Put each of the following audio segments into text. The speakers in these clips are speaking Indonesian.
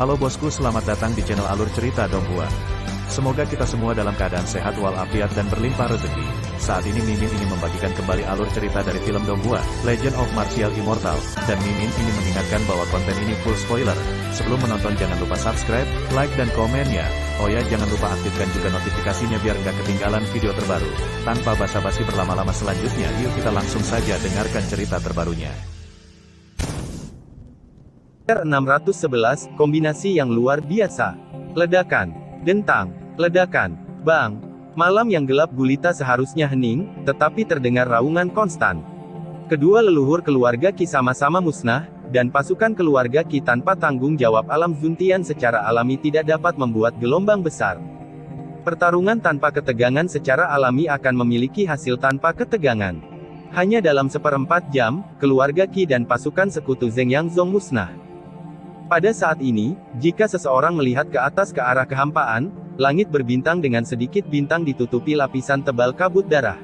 Halo bosku, selamat datang di channel Alur Cerita Donghua. Semoga kita semua dalam keadaan sehat walafiat dan berlimpah rezeki. Saat ini Mimin ingin membagikan kembali alur cerita dari film Donghua, Legend of Martial Immortal, dan Mimin ingin mengingatkan bahwa konten ini full spoiler. Sebelum menonton jangan lupa subscribe, like dan komennya. Oh ya, jangan lupa aktifkan juga notifikasinya biar nggak ketinggalan video terbaru. Tanpa basa-basi berlama-lama selanjutnya, yuk kita langsung saja dengarkan cerita terbarunya. 611, kombinasi yang luar biasa. Ledakan, dentang, ledakan, bang. Malam yang gelap gulita seharusnya hening, tetapi terdengar raungan konstan. Kedua leluhur keluarga Qi sama-sama musnah, dan pasukan keluarga Qi tanpa tanggung jawab alam Zuntian secara alami tidak dapat membuat gelombang besar. Pertarungan tanpa ketegangan secara alami akan memiliki hasil tanpa ketegangan. Hanya dalam seperempat jam, keluarga Qi dan pasukan sekutu Zheng Yangzong musnah. Pada saat ini, jika seseorang melihat ke atas ke arah kehampaan, langit berbintang dengan sedikit bintang ditutupi lapisan tebal kabut darah.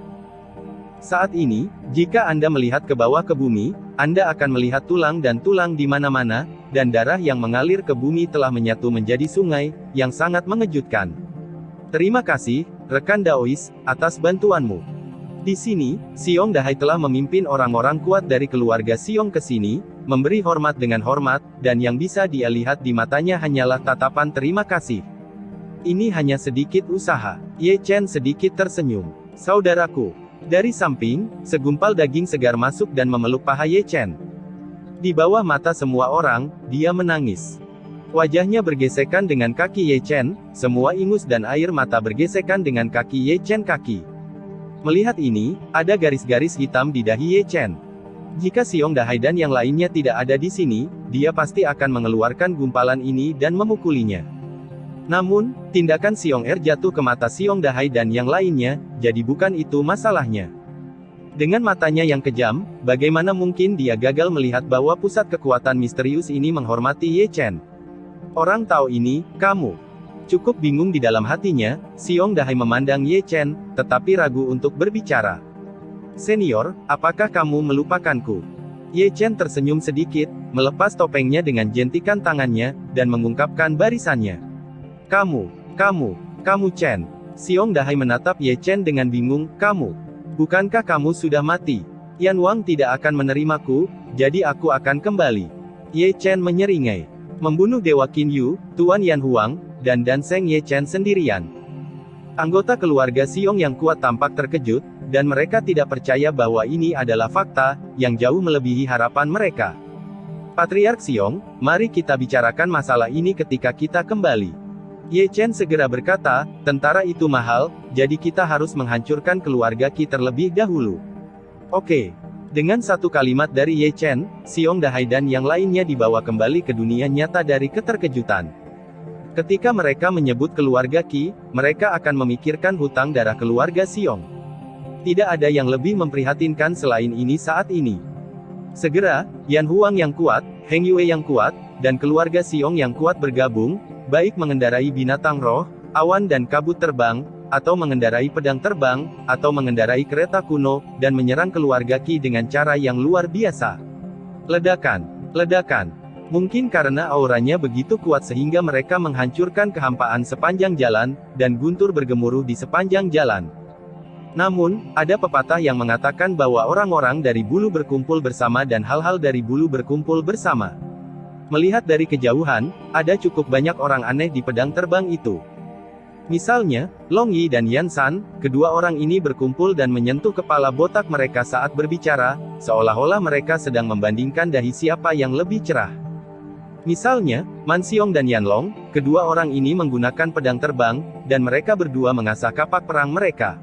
Saat ini, jika Anda melihat ke bawah ke bumi, Anda akan melihat tulang dan tulang di mana-mana, dan darah yang mengalir ke bumi telah menyatu menjadi sungai, yang sangat mengejutkan. Terima kasih, rekan Daois, atas bantuanmu. Di sini, Xiong Dahai telah memimpin orang-orang kuat dari keluarga Xiong ke sini, memberi hormat dengan hormat, dan yang bisa dia lihat di matanya hanyalah tatapan terima kasih. Ini hanya sedikit usaha. Ye Chen sedikit tersenyum. Saudaraku. Dari samping, segumpal daging segar masuk dan memeluk paha Ye Chen. Di bawah mata semua orang, dia menangis. Wajahnya bergesekan dengan kaki Ye Chen, semua ingus dan air mata bergesekan dengan kaki Ye Chen kaki. Melihat ini, ada garis-garis hitam di dahi Ye Chen. Jika Xiong Dahai dan yang lainnya tidak ada di sini, dia pasti akan mengeluarkan gumpalan ini dan memukulinya. Namun, tindakan Xiong jatuh ke mata Xiong Dahai dan yang lainnya, jadi bukan itu masalahnya. Dengan matanya yang kejam, bagaimana mungkin dia gagal melihat bahwa pusat kekuatan misterius ini menghormati Ye Chen? Orang tahu ini, kamu. Cukup bingung di dalam hatinya, Xiong Dahai memandang Ye Chen, tetapi ragu untuk berbicara. Senior, apakah kamu melupakanku? Ye Chen tersenyum sedikit, melepas topengnya dengan jentikan tangannya, dan mengungkapkan barisannya. Kamu Chen. Xiong Dahai menatap Ye Chen dengan bingung, kamu. Bukankah kamu sudah mati? Yan Wang tidak akan menerimaku, jadi aku akan kembali. Ye Chen menyeringai. Membunuh Dewa Qin Yu, Tuan Yan Huang, dan Danseng Ye Chen sendirian. Anggota keluarga Xiong yang kuat tampak terkejut, dan mereka tidak percaya bahwa ini adalah fakta, yang jauh melebihi harapan mereka. Patriark Xiong, mari kita bicarakan masalah ini ketika kita kembali. Ye Chen segera berkata, tentara itu mahal, jadi kita harus menghancurkan keluarga Qi terlebih dahulu. Oke. Dengan satu kalimat dari Ye Chen, Xiong Dahai dan yang lainnya dibawa kembali ke dunia nyata dari keterkejutan. Ketika mereka menyebut keluarga Qi, mereka akan memikirkan hutang darah keluarga Xiong. Tidak ada yang lebih memprihatinkan selain ini saat ini. Segera, Yan Huang yang kuat, Heng Yue yang kuat, dan keluarga Xiong yang kuat bergabung, baik mengendarai binatang roh, awan dan kabut terbang, atau mengendarai pedang terbang, atau mengendarai kereta kuno, dan menyerang keluarga Qi dengan cara yang luar biasa. Ledakan. Mungkin karena auranya begitu kuat sehingga mereka menghancurkan kehampaan sepanjang jalan, dan guntur bergemuruh di sepanjang jalan. Namun, ada pepatah yang mengatakan bahwa orang-orang dari bulu berkumpul bersama dan hal-hal dari bulu berkumpul bersama. Melihat dari kejauhan, ada cukup banyak orang aneh di pedang terbang itu. Misalnya, Long Yi dan Yan San, kedua orang ini berkumpul dan menyentuh kepala botak mereka saat berbicara, seolah-olah mereka sedang membandingkan dahi siapa yang lebih cerah. Misalnya, Man Xiong dan Yan Long, kedua orang ini menggunakan pedang terbang, dan mereka berdua mengasah kapak perang mereka.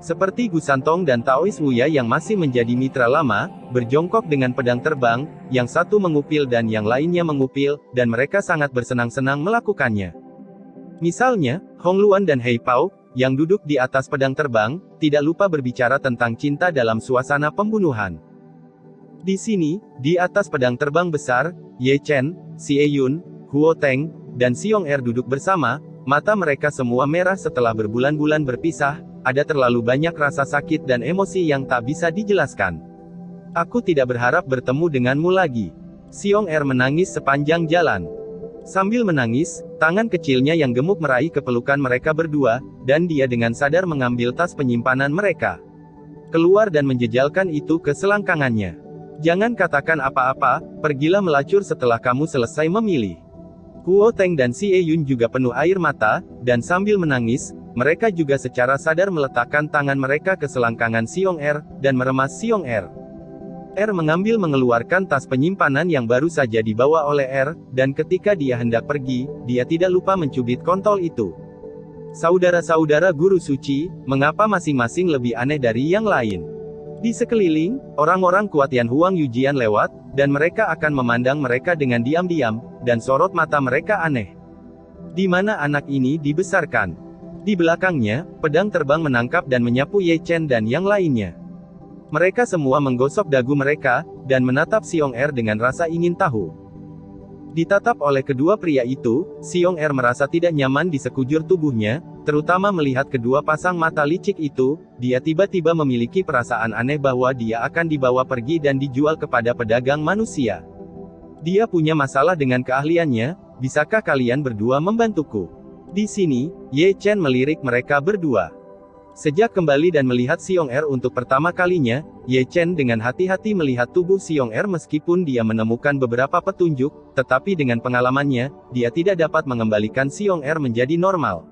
Seperti Gu Santong dan Taois Wuya yang masih menjadi mitra lama, berjongkok dengan pedang terbang, yang satu mengupil dan yang lainnya mengupil, dan mereka sangat bersenang-senang melakukannya. Misalnya, Hong Luan dan Hei Pao, yang duduk di atas pedang terbang, tidak lupa berbicara tentang cinta dalam suasana pembunuhan. Di sini, di atas pedang terbang besar, Ye Chen, Xie Yun, Huo Teng, dan Xiong duduk bersama, mata mereka semua merah setelah berbulan-bulan berpisah, ada terlalu banyak rasa sakit dan emosi yang tak bisa dijelaskan. Aku tidak berharap bertemu denganmu lagi. Xiong menangis sepanjang jalan. Sambil menangis, tangan kecilnya yang gemuk meraih kepelukan mereka berdua, dan dia dengan sadar mengambil tas penyimpanan mereka. Keluar dan menjejalkan itu ke selangkangannya. Jangan katakan apa-apa, pergilah melacur setelah kamu selesai memilih. Huo Teng dan Xie Yun juga penuh air mata, dan sambil menangis, mereka juga secara sadar meletakkan tangan mereka ke selangkangan Xiong Er, dan meremas Xiong Er. mengeluarkan tas penyimpanan yang baru saja dibawa oleh dan ketika dia hendak pergi, dia tidak lupa mencubit kontol itu. Saudara-saudara guru suci, mengapa masing-masing lebih aneh dari yang lain? Di sekeliling, orang-orang kuat Yan Huang Yujian lewat, dan mereka akan memandang mereka dengan diam-diam, dan sorot mata mereka aneh. Di mana anak ini dibesarkan? Di belakangnya, pedang terbang menangkap dan menyapu Ye Chen dan yang lainnya. Mereka semua menggosok dagu mereka, dan menatap Xiong Er dengan rasa ingin tahu. Ditatap oleh kedua pria itu, Xiong Er merasa tidak nyaman di sekujur tubuhnya, terutama melihat kedua pasang mata licik itu. Dia tiba-tiba memiliki perasaan aneh bahwa dia akan dibawa pergi dan dijual kepada pedagang manusia. Dia punya masalah dengan keahliannya, bisakah kalian berdua membantuku? Di sini, Ye Chen melirik mereka berdua. Sejak kembali dan melihat Xiong Er untuk pertama kalinya, Ye Chen dengan hati-hati melihat tubuh Xiong Er meskipun dia menemukan beberapa petunjuk, tetapi dengan pengalamannya, dia tidak dapat mengembalikan Xiong Er menjadi normal.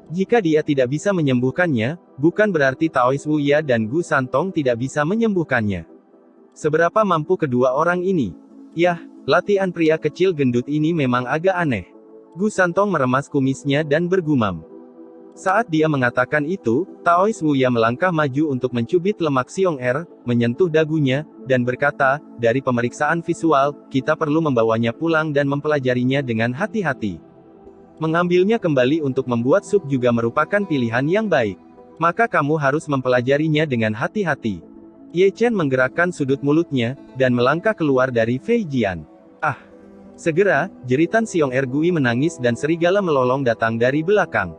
Jika dia tidak bisa menyembuhkannya, bukan berarti Taois Wuya dan Gu Santong tidak bisa menyembuhkannya. Seberapa mampu kedua orang ini? Yah, latihan pria kecil gendut ini memang agak aneh. Gu Santong meremas kumisnya dan bergumam. Saat dia mengatakan itu, Taois Wuya melangkah maju untuk mencubit lemak Xiong Er, menyentuh dagunya, dan berkata, dari pemeriksaan visual, kita perlu membawanya pulang dan mempelajarinya dengan hati-hati. Mengambilnya kembali untuk membuat sup juga merupakan pilihan yang baik. Maka kamu harus mempelajarinya dengan hati-hati. Ye Chen menggerakkan sudut mulutnya, dan melangkah keluar dari Fei Jian. Ah! Segera, jeritan Xiong Er Gui menangis dan serigala melolong datang dari belakang.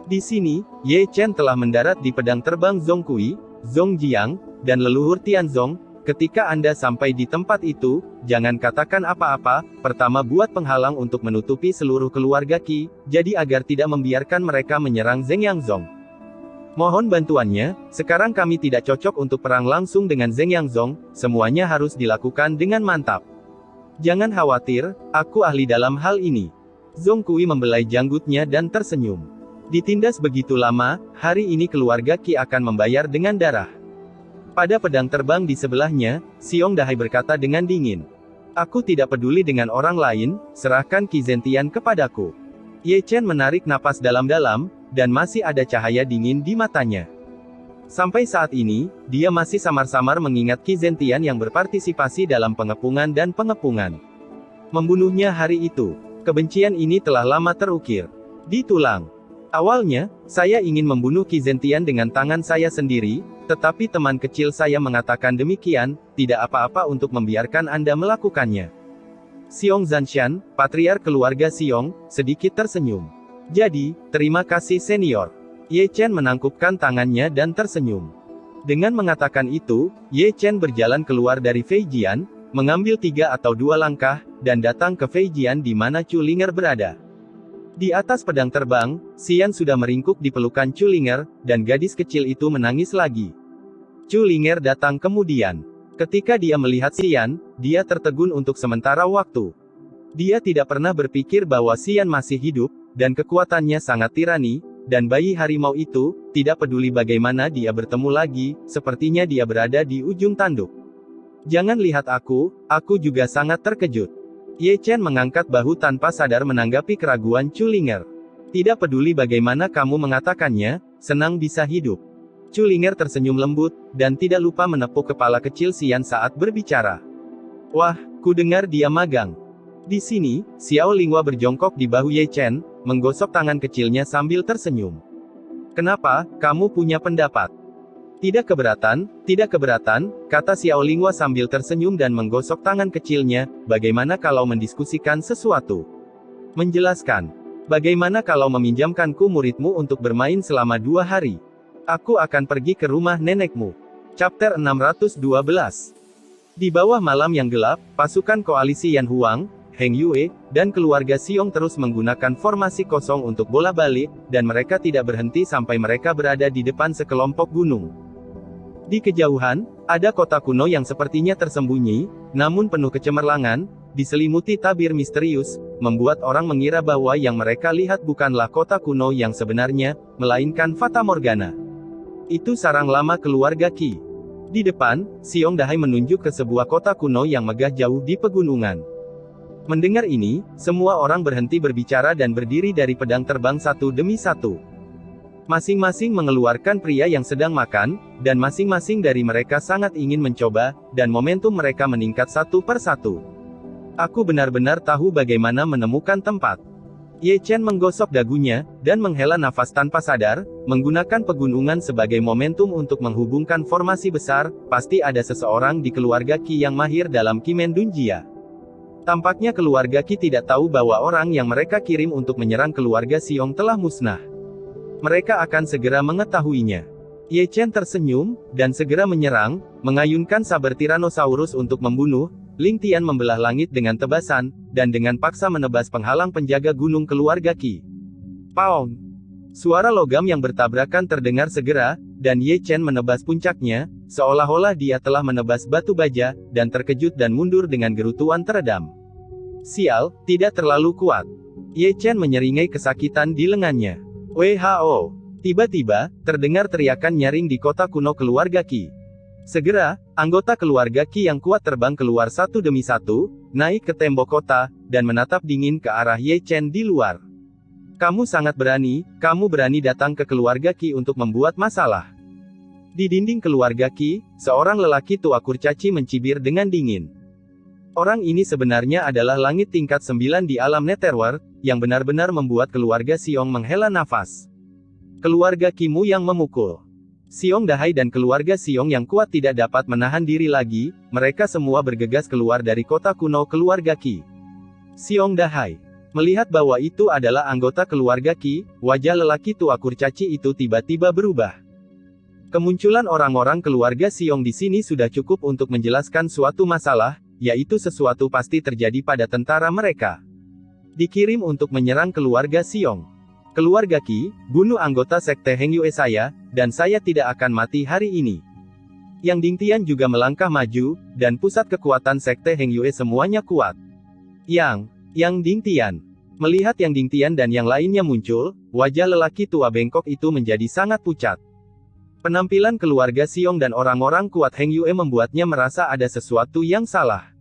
Di sini, Ye Chen telah mendarat di pedang terbang Zhong Kui, Zhong Jiang, dan leluhur Tianzong. Ketika Anda sampai di tempat itu, jangan katakan apa-apa. Pertama, buat penghalang untuk menutupi seluruh keluarga Qi, jadi agar tidak membiarkan mereka menyerang Zheng Yangzong. Mohon bantuannya, sekarang kami tidak cocok untuk perang langsung dengan Zheng Yangzong, semuanya harus dilakukan dengan mantap. Jangan khawatir, aku ahli dalam hal ini. Zhong Kui membelai janggutnya dan tersenyum. Ditindas begitu lama, hari ini keluarga Qi akan membayar dengan darah. Pada pedang terbang di sebelahnya, Xiong Dahai berkata dengan dingin. Aku tidak peduli dengan orang lain, serahkan Qi Zentian kepadaku. Ye Chen menarik napas dalam-dalam, dan masih ada cahaya dingin di matanya. Sampai saat ini, dia masih samar-samar mengingat Qi Zentian yang berpartisipasi dalam pengepungan dan pengepungan. Membunuhnya hari itu. Kebencian ini telah lama terukir di tulang. Awalnya, saya ingin membunuh Qi Zentian dengan tangan saya sendiri, tetapi teman kecil saya mengatakan demikian, tidak apa-apa untuk membiarkan Anda melakukannya. Xiong Zanshan, patriark keluarga Xiong, sedikit tersenyum. Jadi, terima kasih senior. Ye Chen menangkupkan tangannya dan tersenyum. Dengan mengatakan itu, Ye Chen berjalan keluar dari Fei Jian, mengambil 3 atau 2 langkah, dan datang ke Fei Jian di mana Chu Linger berada. Di atas pedang terbang, Xian sudah meringkuk di pelukan Chu Linger, dan gadis kecil itu menangis lagi. Chu Linger datang kemudian. Ketika dia melihat Xian, dia tertegun untuk sementara waktu. Dia tidak pernah berpikir bahwa Xian masih hidup, dan kekuatannya sangat tirani, dan bayi harimau itu, tidak peduli bagaimana dia bertemu lagi, sepertinya dia berada di ujung tanduk. Jangan lihat aku juga sangat terkejut. Ye Chen mengangkat bahu tanpa sadar menanggapi keraguan Chu Linger. Tidak peduli bagaimana kamu mengatakannya, senang bisa hidup. Chu Linger tersenyum lembut, dan tidak lupa menepuk kepala kecil Xian saat berbicara. Wah, ku dengar dia magang. Di sini, Xiao Linghua berjongkok di bahu Ye Chen, menggosok tangan kecilnya sambil tersenyum. Kenapa, kamu punya pendapat? Tidak keberatan, kata Xiao Linghua sambil tersenyum dan menggosok tangan kecilnya. Bagaimana kalau mendiskusikan sesuatu? Menjelaskan. Bagaimana kalau meminjamkanku muridmu untuk bermain selama 2 hari? Aku akan pergi ke rumah nenekmu. Chapter 612. Di bawah malam yang gelap, pasukan koalisi Yan Huang, Heng Yue, dan keluarga Xiong terus menggunakan formasi kosong untuk bola balik, dan mereka tidak berhenti sampai mereka berada di depan sekelompok gunung. Di kejauhan, ada kota kuno yang sepertinya tersembunyi, namun penuh kecemerlangan, diselimuti tabir misterius, membuat orang mengira bahwa yang mereka lihat bukanlah kota kuno yang sebenarnya, melainkan Fata Morgana. Itu sarang lama keluarga Qi. Di depan, Xiong Dahai menunjuk ke sebuah kota kuno yang megah jauh di pegunungan. Mendengar ini, semua orang berhenti berbicara dan berdiri dari pedang terbang satu demi satu. Masing-masing mengeluarkan pria yang sedang makan, dan masing-masing dari mereka sangat ingin mencoba, dan momentum mereka meningkat satu per satu. Aku benar-benar tahu bagaimana menemukan tempat. Ye Chen menggosok dagunya, dan menghela nafas tanpa sadar, menggunakan pegunungan sebagai momentum untuk menghubungkan formasi besar. Pasti ada seseorang di keluarga Qi yang mahir dalam Kimen Dunjia. Tampaknya keluarga Qi tidak tahu bahwa orang yang mereka kirim untuk menyerang keluarga Xiong telah musnah. Mereka akan segera mengetahuinya. Ye Chen tersenyum, dan segera menyerang, mengayunkan saber Tyrannosaurus untuk membunuh. Ling Tian membelah langit dengan tebasan, dan dengan paksa menebas penghalang penjaga gunung keluarga Qi. Paong! Suara logam yang bertabrakan terdengar segera, dan Ye Chen menebas puncaknya, seolah-olah dia telah menebas batu baja, dan terkejut dan mundur dengan gerutuan teredam. Sial, tidak terlalu kuat. Ye Chen menyeringai kesakitan di lengannya. WHO! Tiba-tiba, terdengar teriakan nyaring di kota kuno keluarga Qi. Segera, anggota keluarga Qi yang kuat terbang keluar satu demi satu, naik ke tembok kota, dan menatap dingin ke arah Ye Chen di luar. Kamu sangat berani, kamu berani datang ke keluarga Qi untuk membuat masalah. Di dinding keluarga Qi, seorang lelaki tua kurcaci mencibir dengan dingin. Orang ini sebenarnya adalah langit tingkat 9 di alam Netherworld, yang benar-benar membuat keluarga Xiong menghela nafas. Keluarga Qi-mu yang memukul. Xiong Dahai dan keluarga Xiong yang kuat tidak dapat menahan diri lagi, mereka semua bergegas keluar dari kota kuno keluarga Qi. Xiong Dahai melihat bahwa itu adalah anggota keluarga Qi, wajah lelaki tua kurcaci itu tiba-tiba berubah. Kemunculan orang-orang keluarga Xiong di sini sudah cukup untuk menjelaskan suatu masalah, yaitu sesuatu pasti terjadi pada tentara mereka. Dikirim untuk menyerang keluarga Xiong. Keluarga Qi, bunuh anggota sekte Heng Yue saya, dan saya tidak akan mati hari ini. Yang Ding Tian juga melangkah maju, dan pusat kekuatan sekte Heng Yue semuanya kuat. Yang Ding Tian. Melihat Yang Ding Tian dan yang lainnya muncul, wajah lelaki tua bengkok itu menjadi sangat pucat. Penampilan keluarga Xiong dan orang-orang kuat Heng Yue membuatnya merasa ada sesuatu yang salah.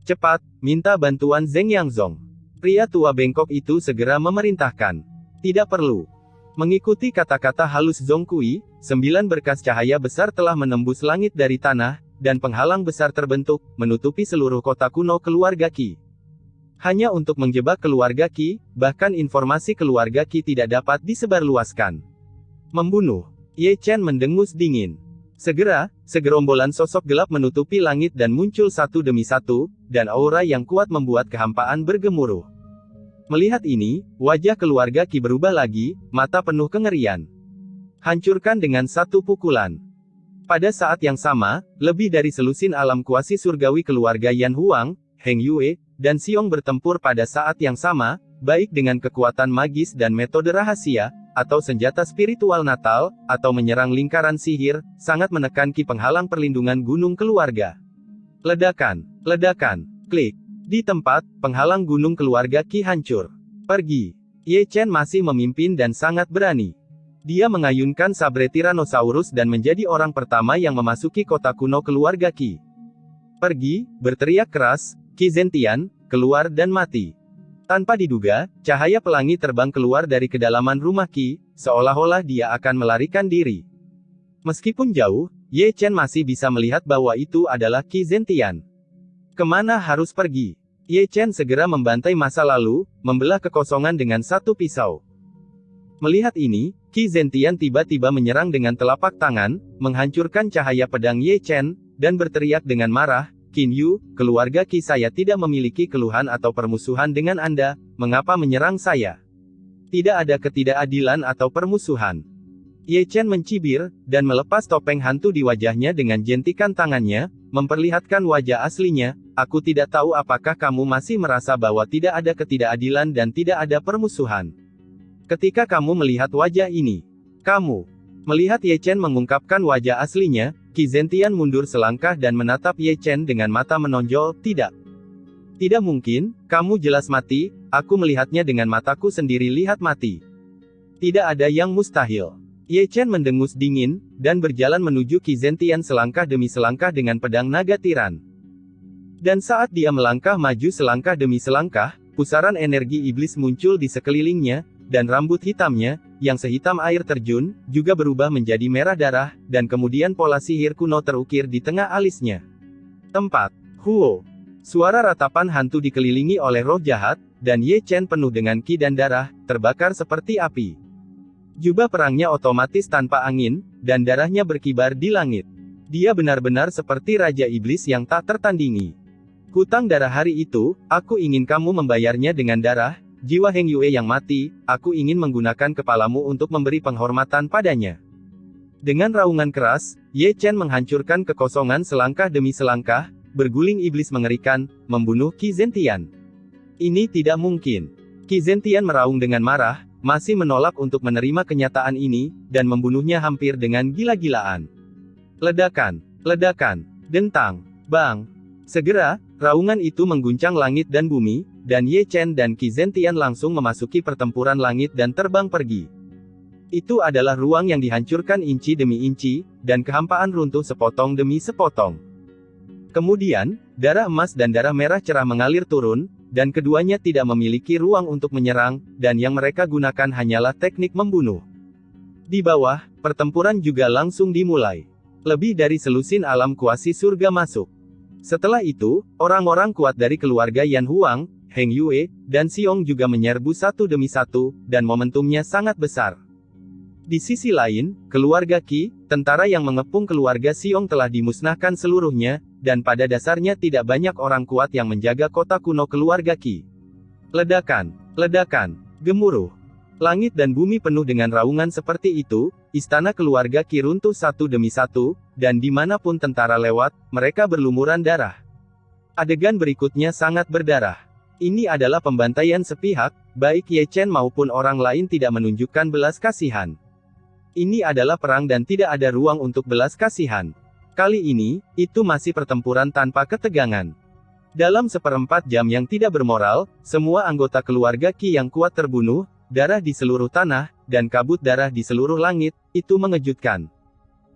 Cepat, minta bantuan Zheng Yangzong. Pria tua bengkok itu segera memerintahkan. Tidak perlu. Mengikuti kata-kata halus Zhong Kui, 9 berkas cahaya besar telah menembus langit dari tanah, dan penghalang besar terbentuk, menutupi seluruh kota kuno keluarga Qi. Hanya untuk menjebak keluarga Qi, bahkan informasi keluarga Qi tidak dapat disebarluaskan. Membunuh. Ye Chen mendengus dingin. Segera, segerombolan sosok gelap menutupi langit dan muncul satu demi satu, dan aura yang kuat membuat kehampaan bergemuruh. Melihat ini, wajah keluarga Qi berubah lagi, mata penuh kengerian. Hancurkan dengan satu pukulan. Pada saat yang sama, lebih dari selusin alam kuasi surgawi keluarga Yan Huang, Heng Yue, dan Xiong bertempur pada saat yang sama, baik dengan kekuatan magis dan metode rahasia, atau senjata spiritual natal, atau menyerang lingkaran sihir, sangat menekan Qi penghalang perlindungan gunung keluarga. Ledakan, klik. Di tempat, penghalang gunung keluarga Qi hancur. Pergi. Ye Chen masih memimpin dan sangat berani. Dia mengayunkan sabre Tyrannosaurus dan menjadi orang pertama yang memasuki kota kuno keluarga Qi. Pergi, berteriak keras, Qi Zentian, keluar dan mati. Tanpa diduga, cahaya pelangi terbang keluar dari kedalaman rumah Qi, seolah-olah dia akan melarikan diri. Meskipun jauh, Ye Chen masih bisa melihat bahwa itu adalah Qi Zentian. Kemana harus pergi? Ye Chen segera membantai masa lalu, membelah kekosongan dengan satu pisau. Melihat ini, Qi Zentian tiba-tiba menyerang dengan telapak tangan, menghancurkan cahaya pedang Ye Chen, dan berteriak dengan marah, Qin Yu, keluarga Qi saya tidak memiliki keluhan atau permusuhan dengan Anda, mengapa menyerang saya? Tidak ada ketidakadilan atau permusuhan. Ye Chen mencibir, dan melepas topeng hantu di wajahnya dengan jentikan tangannya, memperlihatkan wajah aslinya, aku tidak tahu apakah kamu masih merasa bahwa tidak ada ketidakadilan dan tidak ada permusuhan. Ketika kamu melihat wajah ini, kamu melihat Ye Chen mengungkapkan wajah aslinya. Qi Zentian mundur selangkah dan menatap Ye Chen dengan mata menonjol. Tidak. Tidak mungkin, kamu jelas mati, aku melihatnya dengan mataku sendiri lihat mati. Tidak ada yang mustahil. Ye Chen mendengus dingin, dan berjalan menuju Qi Zentian selangkah demi selangkah dengan pedang naga tiran. Dan saat dia melangkah maju selangkah demi selangkah, pusaran energi iblis muncul di sekelilingnya, dan rambut hitamnya, yang sehitam air terjun, juga berubah menjadi merah darah, dan kemudian pola sihir kuno terukir di tengah alisnya. Tempat. Huo. Suara ratapan hantu dikelilingi oleh roh jahat, dan Ye Chen penuh dengan ki dan darah, terbakar seperti api. Jubah perangnya otomatis tanpa angin, dan darahnya berkibar di langit. Dia benar-benar seperti Raja Iblis yang tak tertandingi. Hutang darah hari itu, aku ingin kamu membayarnya dengan darah, jiwa Heng Yue yang mati, aku ingin menggunakan kepalamu untuk memberi penghormatan padanya. Dengan raungan keras, Ye Chen menghancurkan kekosongan selangkah demi selangkah, berguling iblis mengerikan, membunuh Qi Zentian. Ini tidak mungkin. Qi Zentian meraung dengan marah, masih menolak untuk menerima kenyataan ini, dan membunuhnya hampir dengan gila-gilaan. Ledakan, ledakan, dentang, bang. Segera, raungan itu mengguncang langit dan bumi, dan Ye Chen dan Qi Zentian langsung memasuki pertempuran langit dan terbang pergi. Itu adalah ruang yang dihancurkan inci demi inci, dan kehampaan runtuh sepotong demi sepotong. Kemudian, darah emas dan darah merah cerah mengalir turun, dan keduanya tidak memiliki ruang untuk menyerang, dan yang mereka gunakan hanyalah teknik membunuh. Di bawah, pertempuran juga langsung dimulai. Lebih dari selusin alam kuasi surga masuk. Setelah itu, orang-orang kuat dari keluarga Yan Huang, Heng Yue, dan Xiong juga menyerbu satu demi satu, dan momentumnya sangat besar. Di sisi lain, keluarga Qi, tentara yang mengepung keluarga Xiong telah dimusnahkan seluruhnya, dan pada dasarnya tidak banyak orang kuat yang menjaga kota kuno keluarga Qi. Ledakan, ledakan, gemuruh. Langit dan bumi penuh dengan raungan seperti itu, istana keluarga Qi runtuh satu demi satu, dan dimanapun tentara lewat, mereka berlumuran darah. Adegan berikutnya sangat berdarah. Ini adalah pembantaian sepihak, baik Ye Chen maupun orang lain tidak menunjukkan belas kasihan. Ini adalah perang dan tidak ada ruang untuk belas kasihan. Kali ini, itu masih pertempuran tanpa ketegangan. Dalam seperempat jam yang tidak bermoral, semua anggota keluarga Qi yang kuat terbunuh, darah di seluruh tanah, dan kabut darah di seluruh langit, itu mengejutkan.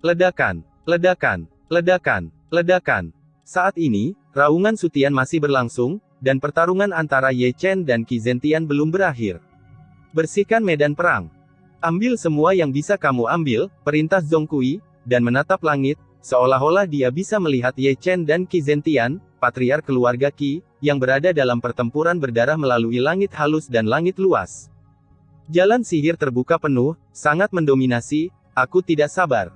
Ledakan, ledakan, ledakan, ledakan. Saat ini, raungan Sutian masih berlangsung, dan pertarungan antara Ye Chen dan Qi Zentian belum berakhir. Bersihkan medan perang. Ambil semua yang bisa kamu ambil, perintah Zhong Kui, dan menatap langit, seolah-olah dia bisa melihat Ye Chen dan Qi Zentian, patriark keluarga Qi, yang berada dalam pertempuran berdarah melalui langit halus dan langit luas. Jalan sihir terbuka penuh, sangat mendominasi, aku tidak sabar.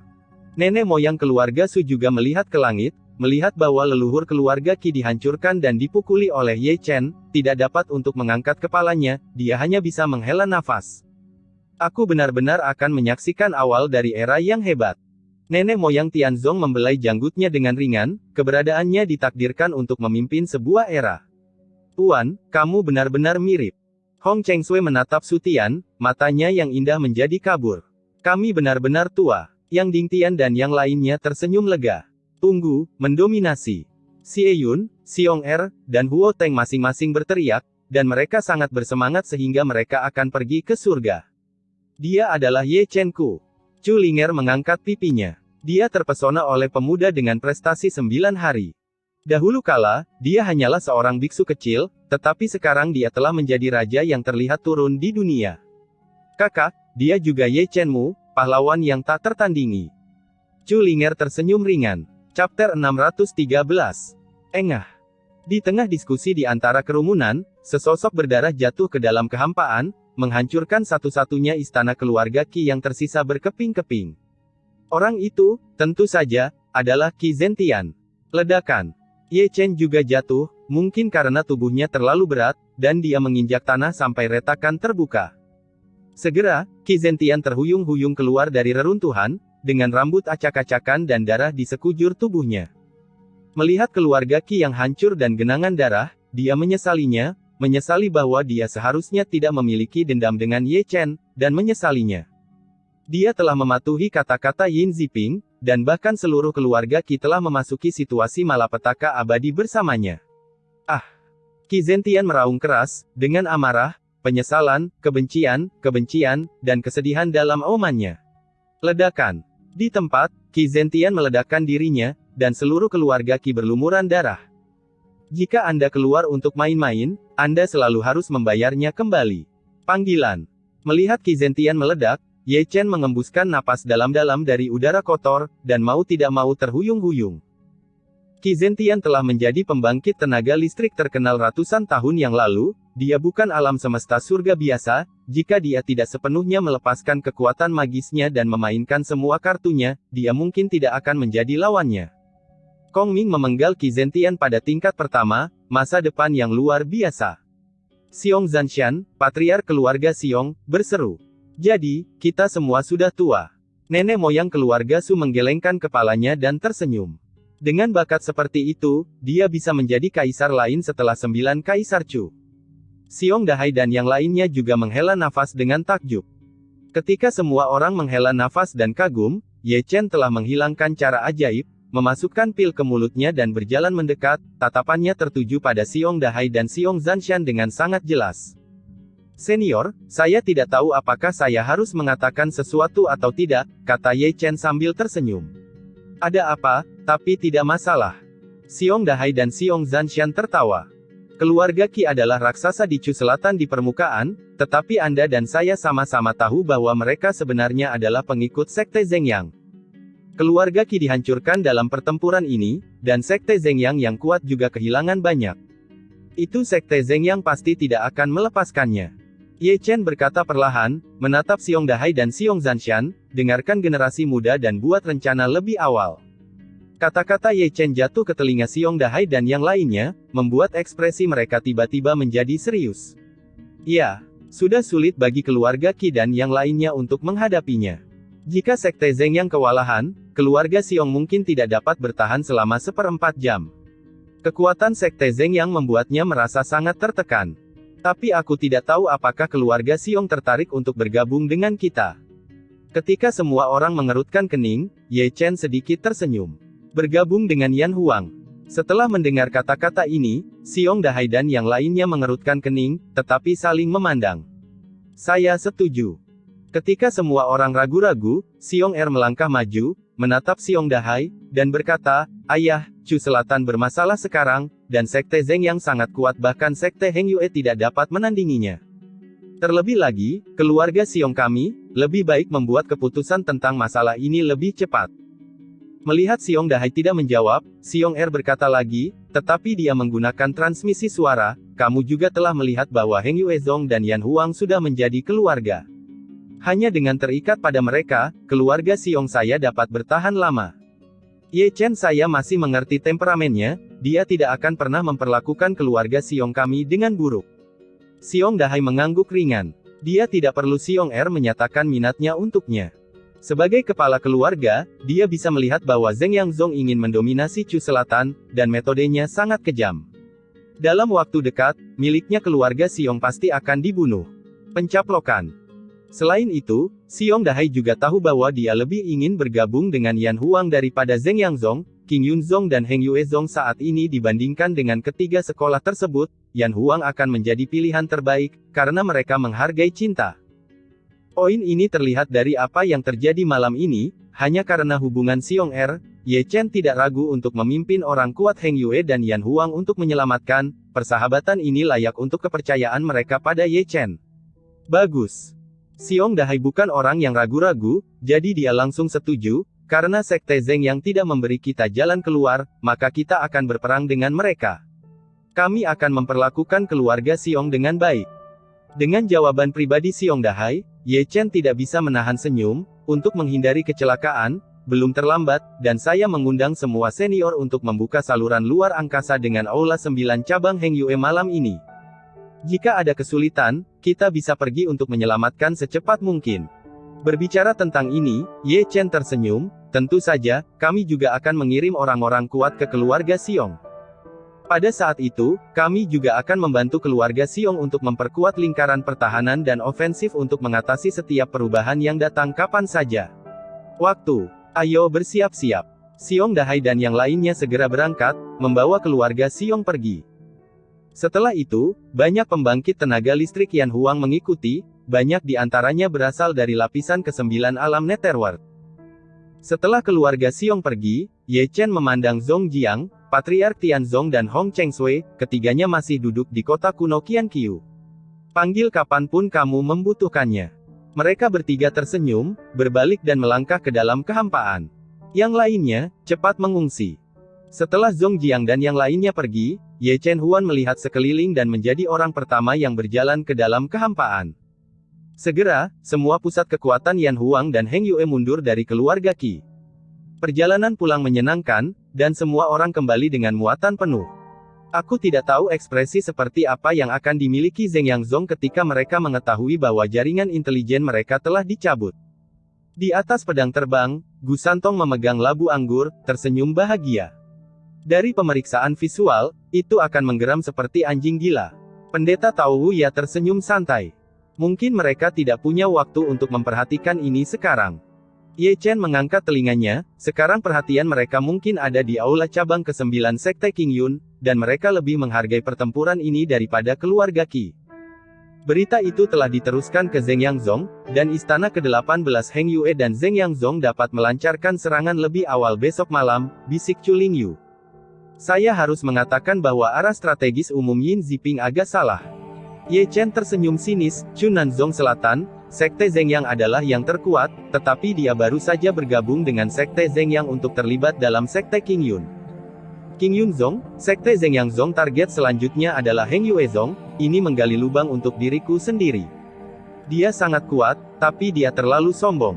Nenek moyang keluarga Su juga melihat ke langit, melihat bahwa leluhur keluarga Qi dihancurkan dan dipukuli oleh Ye Chen, tidak dapat untuk mengangkat kepalanya, dia hanya bisa menghela nafas. Aku benar-benar akan menyaksikan awal dari era yang hebat. Nenek moyang Tianzong membelai janggutnya dengan ringan, keberadaannya ditakdirkan untuk memimpin sebuah era. Tuan, kamu benar-benar mirip. Hong Chengsui menatap Sutian, matanya yang indah menjadi kabur. Kami benar-benar tua. Yang Dingtian dan yang lainnya tersenyum lega. Tunggu, mendominasi. Xie Yun, Xiong Er, dan Huo Teng masing-masing berteriak, dan mereka sangat bersemangat sehingga mereka akan pergi ke surga. Dia adalah Ye Chen Ku. Chu Linger mengangkat pipinya. Dia terpesona oleh pemuda dengan prestasi 9 hari. Dahulu kala, dia hanyalah seorang biksu kecil, tetapi sekarang dia telah menjadi raja yang terlihat turun di dunia. Kakak, dia juga Ye Chen Mu, pahlawan yang tak tertandingi. Chu Linger tersenyum ringan. Chapter 613. Engah. Di tengah diskusi di antara kerumunan, sesosok berdarah jatuh ke dalam kehampaan, menghancurkan satu-satunya istana keluarga Qi yang tersisa berkeping-keping. Orang itu, tentu saja, adalah Qi Zentian. Ledakan. Ye Chen juga jatuh, mungkin karena tubuhnya terlalu berat, dan dia menginjak tanah sampai retakan terbuka. Segera, Qi Zentian terhuyung-huyung keluar dari reruntuhan, dengan rambut acak-acakan dan darah di sekujur tubuhnya. Melihat keluarga Qi yang hancur dan genangan darah, dia menyesalinya, menyesali bahwa dia seharusnya tidak memiliki dendam dengan Ye Chen, dan menyesalinya. Dia telah mematuhi kata-kata Yin Ziping, dan bahkan seluruh keluarga Qi telah memasuki situasi malapetaka abadi bersamanya. Ah! Qi Zentian meraung keras, dengan amarah, penyesalan, kebencian, dan kesedihan dalam aumannya. Ledakan. Di tempat, Qi Zentian meledakkan dirinya, dan seluruh keluarga Qi berlumuran darah. Jika Anda keluar untuk main-main, Anda selalu harus membayarnya kembali. Panggilan. Melihat Qi Zentian meledak, Ye Chen mengembuskan napas dalam-dalam dari udara kotor, dan mau tidak mau terhuyung-huyung. Qi Zentian telah menjadi pembangkit tenaga listrik terkenal ratusan tahun yang lalu, dia bukan alam semesta surga biasa, jika dia tidak sepenuhnya melepaskan kekuatan magisnya dan memainkan semua kartunya, dia mungkin tidak akan menjadi lawannya. Kong Ming memenggal Qi Zentian pada tingkat pertama, masa depan yang luar biasa. Xiong Zanshan, patriark keluarga Xiong, berseru. Jadi, kita semua sudah tua. Nenek moyang keluarga Su menggelengkan kepalanya dan tersenyum. Dengan bakat seperti itu, dia bisa menjadi kaisar lain setelah 9 kaisar Chu. Xiong Dahai dan yang lainnya juga menghela nafas dengan takjub. Ketika semua orang menghela nafas dan kagum, Ye Chen telah menghilangkan cara ajaib, memasukkan pil ke mulutnya dan berjalan mendekat, tatapannya tertuju pada Xiong Dahai dan Xiong Zanshan dengan sangat jelas. Senior, saya tidak tahu apakah saya harus mengatakan sesuatu atau tidak, kata Ye Chen sambil tersenyum. Ada apa, tapi tidak masalah. Xiong Dahai dan Xiong Zanshan tertawa. Keluarga Qi adalah raksasa di Chu Selatan di permukaan, tetapi Anda dan saya sama-sama tahu bahwa mereka sebenarnya adalah pengikut Sekte Zhengyang. Keluarga Qi dihancurkan dalam pertempuran ini, dan Sekte Zhengyang yang kuat juga kehilangan banyak. Itu Sekte Zhengyang pasti tidak akan melepaskannya. Ye Chen berkata perlahan, menatap Xiong Dahai dan Xiong Zanshan, dengarkan generasi muda dan buat rencana lebih awal. Kata-kata Ye Chen jatuh ke telinga Xiong Dahai dan yang lainnya, membuat ekspresi mereka tiba-tiba menjadi serius. Ya, sudah sulit bagi keluarga Qi dan yang lainnya untuk menghadapinya. Jika Sekte Zhengyang kewalahan, keluarga Xiong mungkin tidak dapat bertahan selama 1/4 jam. Kekuatan Sekte Zhengyang membuatnya merasa sangat tertekan. Tapi aku tidak tahu apakah keluarga Xiong tertarik untuk bergabung dengan kita. Ketika semua orang mengerutkan kening, Ye Chen sedikit tersenyum. Bergabung dengan Yan Huang. Setelah mendengar kata-kata ini, Xiong Dahai dan yang lainnya mengerutkan kening, tetapi saling memandang. Saya setuju. Ketika semua orang ragu-ragu, Xiong Er melangkah maju, menatap Xiong Dahai, dan berkata, Ayah, Chu Selatan bermasalah sekarang, dan Sekte Zhengyang sangat kuat bahkan Sekte Heng Yue tidak dapat menandinginya. Terlebih lagi, keluarga Xiong kami, lebih baik membuat keputusan tentang masalah ini lebih cepat. Melihat Xiong Dahai tidak menjawab, Xiong Er berkata lagi, tetapi dia menggunakan transmisi suara, kamu juga telah melihat bahwa Heng Yue Zong dan Yan Huang sudah menjadi keluarga. Hanya dengan terikat pada mereka, keluarga Xiong saya dapat bertahan lama. Ye Chen saya masih mengerti temperamennya, dia tidak akan pernah memperlakukan keluarga Xiong kami dengan buruk. Xiong Dahai mengangguk ringan. Dia tidak perlu Xiong Er menyatakan minatnya untuknya. Sebagai kepala keluarga, dia bisa melihat bahwa Zhengyang Zong ingin mendominasi Chu Selatan, dan metodenya sangat kejam. Dalam waktu dekat, miliknya keluarga Xiong pasti akan dibunuh. Pencaplokan. Selain itu, Xiong Dahai juga tahu bahwa dia lebih ingin bergabung dengan Yan Huang daripada Zhengyang Zong, Qing Yun Zong dan Heng Yue Zong saat ini dibandingkan dengan ketiga sekolah tersebut, Yan Huang akan menjadi pilihan terbaik, karena mereka menghargai cinta. Poin ini terlihat dari apa yang terjadi malam ini, hanya karena hubungan Xiong Er, Ye Chen tidak ragu untuk memimpin orang kuat Heng Yue dan Yan Huang untuk menyelamatkan, persahabatan ini layak untuk kepercayaan mereka pada Ye Chen. Bagus. Xiong Dahai bukan orang yang ragu-ragu, jadi dia langsung setuju, karena Sekte Zhengyang tidak memberi kita jalan keluar, maka kita akan berperang dengan mereka. Kami akan memperlakukan keluarga Xiong dengan baik. Dengan jawaban pribadi Xiong Dahai, Ye Chen tidak bisa menahan senyum, untuk menghindari kecelakaan, belum terlambat, dan saya mengundang semua senior untuk membuka saluran luar angkasa dengan Aula 9 cabang Heng Yue malam ini. Jika ada kesulitan, kita bisa pergi untuk menyelamatkan secepat mungkin. Berbicara tentang ini, Ye Chen tersenyum, tentu saja, kami juga akan mengirim orang-orang kuat ke keluarga Xiong. Pada saat itu, kami juga akan membantu keluarga Xiong untuk memperkuat lingkaran pertahanan dan ofensif untuk mengatasi setiap perubahan yang datang kapan saja. Waktu. Ayo bersiap-siap. Xiong Dahai dan yang lainnya segera berangkat, membawa keluarga Xiong pergi. Setelah itu, banyak pembangkit tenaga listrik Yan Huang mengikuti, banyak di antaranya berasal dari lapisan ke-9 alam Netherworld. Setelah keluarga Xiong pergi, Ye Chen memandang Zhong Jiang, Patriark Tianzong dan Hong Chengshui, ketiganya masih duduk di kota kuno Qianqiu. Panggil kapanpun kamu membutuhkannya. Mereka bertiga tersenyum, berbalik dan melangkah ke dalam kehampaan. Yang lainnya, cepat mengungsi. Setelah Zhong Jiang dan yang lainnya pergi, Ye Chen Huan melihat sekeliling dan menjadi orang pertama yang berjalan ke dalam kehampaan. Segera, semua pusat kekuatan Yan Huang dan Heng Yue mundur dari keluarga Qi. Perjalanan pulang menyenangkan, dan semua orang kembali dengan muatan penuh. Aku tidak tahu ekspresi seperti apa yang akan dimiliki Zheng Yangzong ketika mereka mengetahui bahwa jaringan intelijen mereka telah dicabut. Di atas pedang terbang, Gu Santong memegang labu anggur, tersenyum bahagia. Dari pemeriksaan visual, itu akan menggeram seperti anjing gila. Pendeta Tao Wu ya tersenyum santai. Mungkin mereka tidak punya waktu untuk memperhatikan ini sekarang. Ye Chen mengangkat telinganya, sekarang perhatian mereka mungkin ada di aula cabang ke-9 Sekte Qingyun, dan mereka lebih menghargai pertempuran ini daripada keluarga Qi. Berita itu telah diteruskan ke Zheng Yangzong, dan istana ke-18 Heng Yue dan Zheng Yangzong dapat melancarkan serangan lebih awal besok malam, bisik Chu Lingyu. Saya harus mengatakan bahwa arah strategis umum Yin Ziping agak salah. Ye Chen tersenyum sinis, Chu Nanzong Selatan, Sekte Zheng Yang adalah yang terkuat, tetapi dia baru saja bergabung dengan Sekte Zheng Yang untuk terlibat dalam Sekte Qingyun. Qingyun Zong, Sekte Zheng Yang Zong target selanjutnya adalah Heng Yue Zong, ini menggali lubang untuk diriku sendiri. Dia sangat kuat, tapi dia terlalu sombong.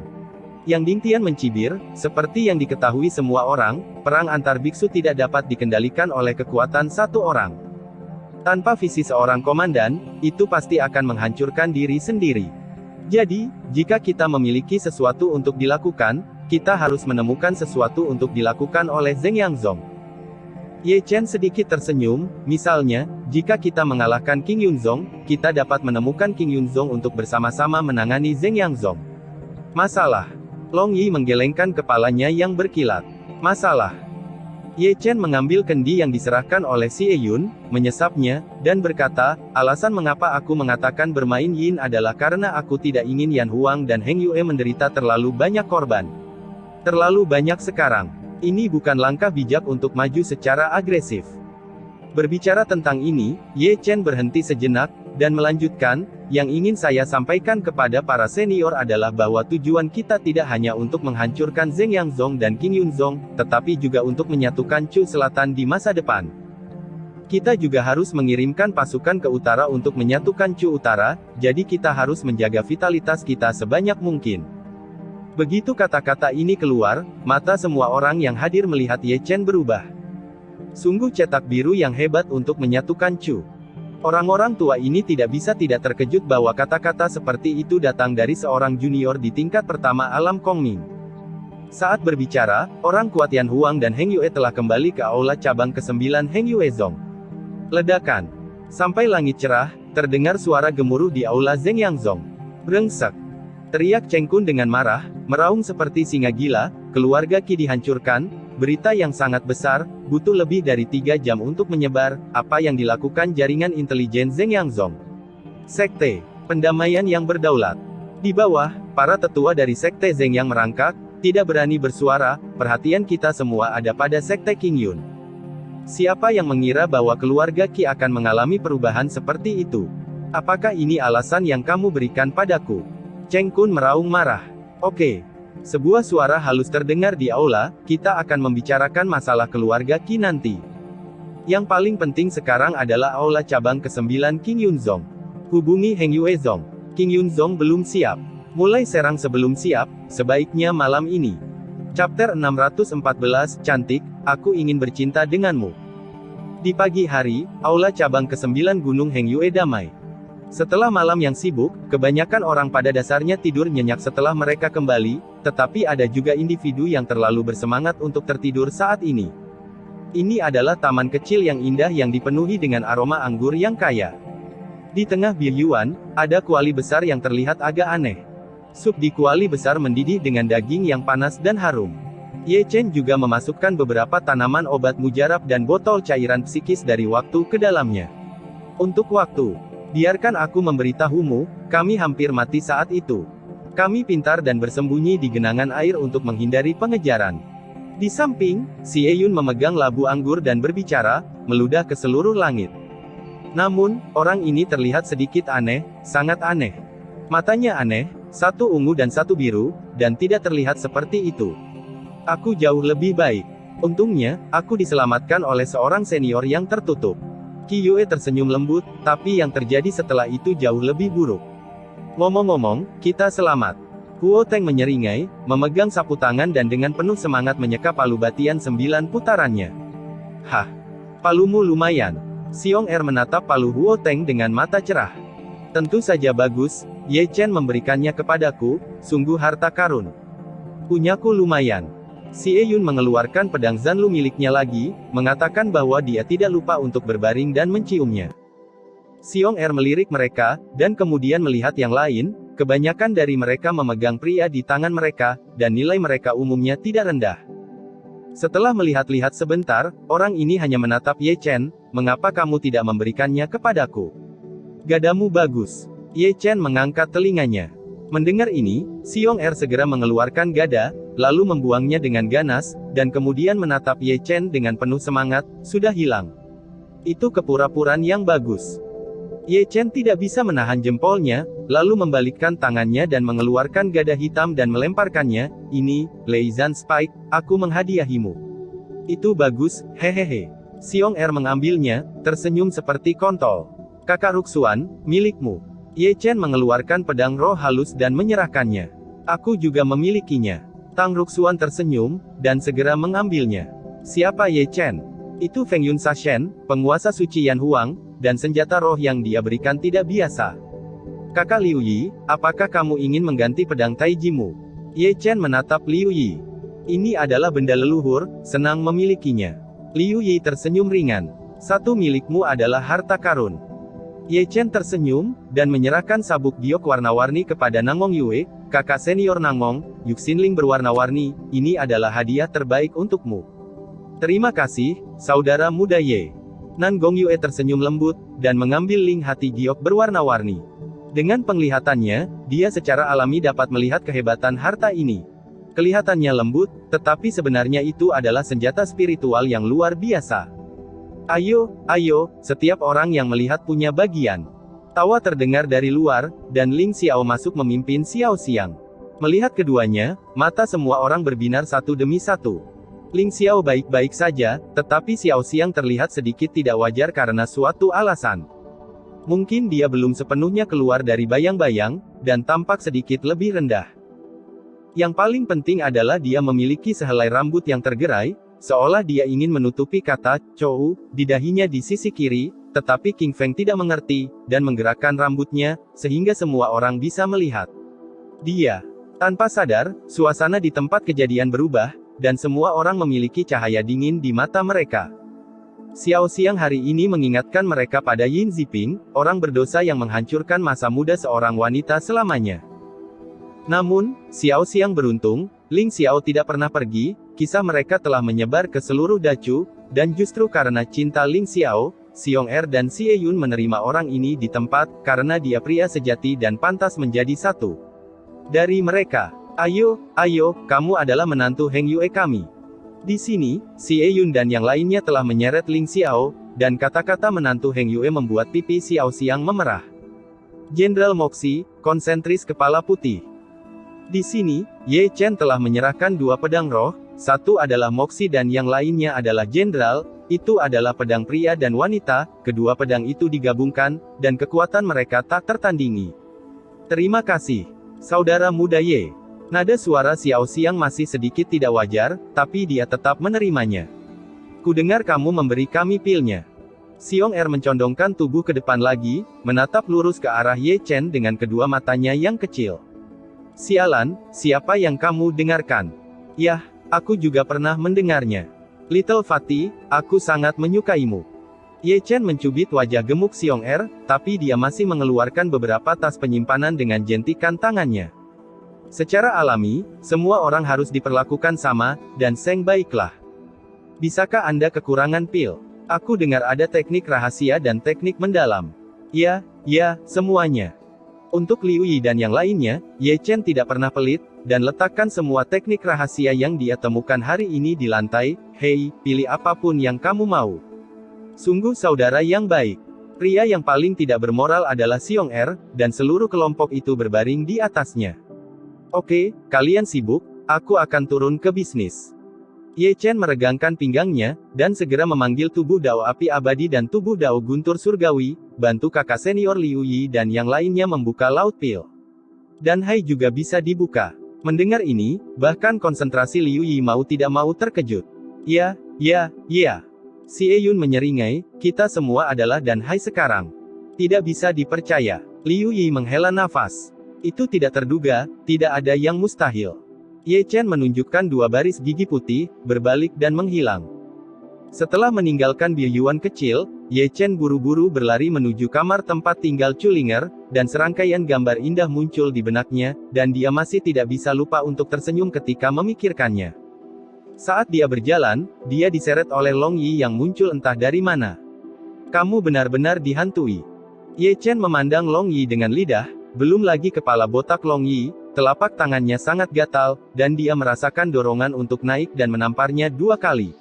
Yang Ding Tian mencibir, seperti yang diketahui semua orang, perang antar biksu tidak dapat dikendalikan oleh kekuatan satu orang. Tanpa visi seorang komandan, itu pasti akan menghancurkan diri sendiri. Jadi, jika kita memiliki sesuatu untuk dilakukan, kita harus menemukan sesuatu untuk dilakukan oleh Zheng Yangzong. Ye Chen sedikit tersenyum, misalnya, jika kita mengalahkan Qingyun Zong, kita dapat menemukan Qingyun Zong untuk bersama-sama menangani Zheng Yangzong. Masalah. Long Yi menggelengkan kepalanya yang berkilat. Masalah. Ye Chen mengambil kendi yang diserahkan oleh Si Eyun, menyesapnya, dan berkata, alasan mengapa aku mengatakan bermain Yin adalah karena aku tidak ingin Yan Huang dan Heng Yue menderita terlalu banyak korban. Terlalu banyak sekarang. Ini bukan langkah bijak untuk maju secara agresif. Berbicara tentang ini, Ye Chen berhenti sejenak, dan melanjutkan, yang ingin saya sampaikan kepada para senior adalah bahwa tujuan kita tidak hanya untuk menghancurkan Zheng Yangzong dan Qingyun Zong, tetapi juga untuk menyatukan Chu Selatan di masa depan. Kita juga harus mengirimkan pasukan ke utara untuk menyatukan Chu Utara, jadi kita harus menjaga vitalitas kita sebanyak mungkin. Begitu kata-kata ini keluar, mata semua orang yang hadir melihat Ye Chen berubah. Sungguh cetak biru yang hebat untuk menyatukan Chu. Orang-orang tua ini tidak bisa tidak terkejut bahwa kata-kata seperti itu datang dari seorang junior di tingkat pertama alam Kongming. Saat berbicara, orang kuat Yan Huang dan Heng Yue telah kembali ke aula cabang ke-9 Heng Yue Zong. Ledakan. Sampai langit cerah, terdengar suara gemuruh di aula Zheng Yangzong. Brengsek. Teriak Cheng Kun dengan marah, meraung seperti singa gila, keluarga Qi dihancurkan, berita yang sangat besar, butuh lebih dari 3 jam untuk menyebar, apa yang dilakukan jaringan intelijen Zheng Yangzong. Sekte, pendamaian yang berdaulat. Di bawah, para tetua dari Sekte Zheng Yang merangkak, tidak berani bersuara, perhatian kita semua ada pada Sekte Qingyun. Siapa yang mengira bahwa keluarga Qi akan mengalami perubahan seperti itu? Apakah ini alasan yang kamu berikan padaku? Cheng Kun meraung marah. Oke. Sebuah suara halus terdengar di aula, kita akan membicarakan masalah keluarga Qi nanti. Yang paling penting sekarang adalah aula cabang ke-9 Qingyun Zong. Hubungi Heng Yue Zong. Qingyun Zong belum siap. Mulai serang sebelum siap, sebaiknya malam ini. Chapter 614, Cantik, aku ingin bercinta denganmu. Di pagi hari, aula cabang ke-9 Gunung Heng Yue damai. Setelah malam yang sibuk, kebanyakan orang pada dasarnya tidur nyenyak setelah mereka kembali, tetapi ada juga individu yang terlalu bersemangat untuk tertidur saat ini. Ini adalah taman kecil yang indah yang dipenuhi dengan aroma anggur yang kaya. Di tengah bilyuan, ada kuali besar yang terlihat agak aneh. Sup di kuali besar mendidih dengan daging yang panas dan harum. Ye Chen juga memasukkan beberapa tanaman obat mujarab dan botol cairan psikis dari waktu ke dalamnya. Untuk waktu, biarkan aku memberitahumu, kami hampir mati saat itu. Kami pintar dan bersembunyi di genangan air untuk menghindari pengejaran. Di samping, Si Eyun memegang labu anggur dan berbicara, meludah ke seluruh langit. Namun, orang ini terlihat sedikit aneh, sangat aneh. Matanya aneh, satu ungu dan satu biru, dan tidak terlihat seperti itu. Aku jauh lebih baik. Untungnya, aku diselamatkan oleh seorang senior yang tertutup. Qi Yue tersenyum lembut, tapi yang terjadi setelah itu jauh lebih buruk. Ngomong-ngomong, kita selamat. Huo Teng menyeringai, memegang sapu tangan dan dengan penuh semangat menyeka palu batian 9 putarannya. Hah, palumu lumayan. Xiong Er menatap palu Huo Teng dengan mata cerah. Tentu saja bagus, Ye Chen memberikannya kepadaku, sungguh harta karun. Punyaku lumayan. Si Eyun mengeluarkan pedang Zanlu miliknya lagi, mengatakan bahwa dia tidak lupa untuk berbaring dan menciumnya. Xiong Er melirik mereka, dan kemudian melihat yang lain, kebanyakan dari mereka memegang pria di tangan mereka, dan nilai mereka umumnya tidak rendah. Setelah melihat-lihat sebentar, orang ini hanya menatap Ye Chen, mengapa kamu tidak memberikannya kepadaku? Gadamu bagus. Ye Chen mengangkat telinganya. Mendengar ini, Xiong Er segera mengeluarkan gada, lalu membuangnya dengan ganas, dan kemudian menatap Ye Chen dengan penuh semangat, sudah hilang. Itu kepura-puraan yang bagus. Ye Chen tidak bisa menahan jempolnya, lalu membalikkan tangannya dan mengeluarkan gada hitam dan melemparkannya. Ini, Leizan Spike, aku menghadiahimu. Itu bagus, hehehe. Xiong Er mengambilnya, tersenyum seperti kontol. Kakak Ruxuan, milikmu. Ye Chen mengeluarkan pedang roh halus dan menyerahkannya. Aku juga memilikinya. Tang Ruxuan tersenyum, dan segera mengambilnya. Siapa Ye Chen? Itu Feng Yun Sashen, penguasa suci Yan Huang, dan senjata roh yang dia berikan tidak biasa. Kakak Liu Yi, apakah kamu ingin mengganti pedang Taijimu? Ye Chen menatap Liu Yi. Ini adalah benda leluhur, senang memilikinya. Liu Yi tersenyum ringan. Satu milikmu adalah harta karun. Ye Chen tersenyum, dan menyerahkan sabuk giok warna-warni kepada Nangong Yue, kakak senior Nangong, Yuxinling berwarna-warni, ini adalah hadiah terbaik untukmu. Terima kasih, saudara muda Ye. Nan Gongyue tersenyum lembut, dan mengambil ling hati giok berwarna-warni. Dengan penglihatannya, dia secara alami dapat melihat kehebatan harta ini. Kelihatannya lembut, tetapi sebenarnya itu adalah senjata spiritual yang luar biasa. Ayo, ayo, setiap orang yang melihat punya bagian. Tawa terdengar dari luar, dan Ling Xiao masuk memimpin Xiao Xiang. Melihat keduanya, mata semua orang berbinar satu demi satu. Ling Xiao baik-baik saja, tetapi Xiao Xiang terlihat sedikit tidak wajar karena suatu alasan. Mungkin dia belum sepenuhnya keluar dari bayang-bayang, dan tampak sedikit lebih rendah. Yang paling penting adalah dia memiliki sehelai rambut yang tergerai, seolah dia ingin menutupi kata "Chou" di dahinya di sisi kiri, tetapi King Feng tidak mengerti, dan menggerakkan rambutnya, sehingga semua orang bisa melihat. Dia. Tanpa sadar, suasana di tempat kejadian berubah, dan semua orang memiliki cahaya dingin di mata mereka. Xiao Xiang hari ini mengingatkan mereka pada Yin Ziping, orang berdosa yang menghancurkan masa muda seorang wanita selamanya. Namun, Xiao Xiang beruntung, Ling Xiao tidak pernah pergi, kisah mereka telah menyebar ke seluruh Dachu, dan justru karena cinta Ling Xiao, Xiong Er dan Xie Yun menerima orang ini di tempat, karena dia pria sejati dan pantas menjadi satu dari mereka. Ayo, ayo, kamu adalah menantu Heng Yue kami. Di sini, Xie Yun dan yang lainnya telah menyeret Ling Xiao, dan kata-kata menantu Heng Yue membuat pipi Xiao Xiang memerah. Jenderal Moxi, konsentris kepala putih. Di sini, Ye Chen telah menyerahkan dua pedang roh, satu adalah Moxi dan yang lainnya adalah Jenderal, itu adalah pedang pria dan wanita, kedua pedang itu digabungkan, dan kekuatan mereka tak tertandingi. Terima kasih, saudara muda Ye. Nada suara Xiao Xiang masih sedikit tidak wajar, tapi dia tetap menerimanya. Kudengar kamu memberi kami pilnya. Xiong Er mencondongkan tubuh ke depan lagi, menatap lurus ke arah Ye Chen dengan kedua matanya yang kecil. Sialan, siapa yang kamu dengarkan? Yah, aku juga pernah mendengarnya. Little Fatty, aku sangat menyukaimu. Ye Chen mencubit wajah gemuk Xiong Er, tapi dia masih mengeluarkan beberapa tas penyimpanan dengan jentikan tangannya. Secara alami, semua orang harus diperlakukan sama, dan Seng baiklah. Bisakah Anda kekurangan pil? Aku dengar ada teknik rahasia dan teknik mendalam. Ya, semuanya. Untuk Liu Yi dan yang lainnya, Ye Chen tidak pernah pelit, dan letakkan semua teknik rahasia yang dia temukan hari ini di lantai. Hei, pilih apapun yang kamu mau. Sungguh saudara yang baik. Pria yang paling tidak bermoral adalah Xiong Er, dan seluruh kelompok itu berbaring di atasnya. Oke, kalian sibuk, aku akan turun ke bisnis. Ye Chen meregangkan pinggangnya, dan segera memanggil tubuh Dao Api Abadi dan tubuh Dao Guntur Surgawi, bantu kakak senior Liu Yi dan yang lainnya membuka laut pil. Dan Hai juga bisa dibuka. Mendengar ini, bahkan konsentrasi Liu Yi mau tidak mau terkejut. Ya. Si Eyun menyeringai, kita semua adalah Dan Hai sekarang. Tidak bisa dipercaya. Liu Yi menghela nafas. Itu tidak terduga, tidak ada yang mustahil. Ye Chen menunjukkan dua baris gigi putih, berbalik dan menghilang. Setelah meninggalkan biuan kecil, Ye Chen buru-buru berlari menuju kamar tempat tinggal Culinger, dan serangkaian gambar indah muncul di benaknya, dan dia masih tidak bisa lupa untuk tersenyum ketika memikirkannya. Saat dia berjalan, dia diseret oleh Long Yi yang muncul entah dari mana. Kamu benar-benar dihantui. Ye Chen memandang Long Yi dengan lidah, belum lagi kepala botak Long Yi. Telapak tangannya sangat gatal, dan dia merasakan dorongan untuk naik dan menamparnya 2 kali.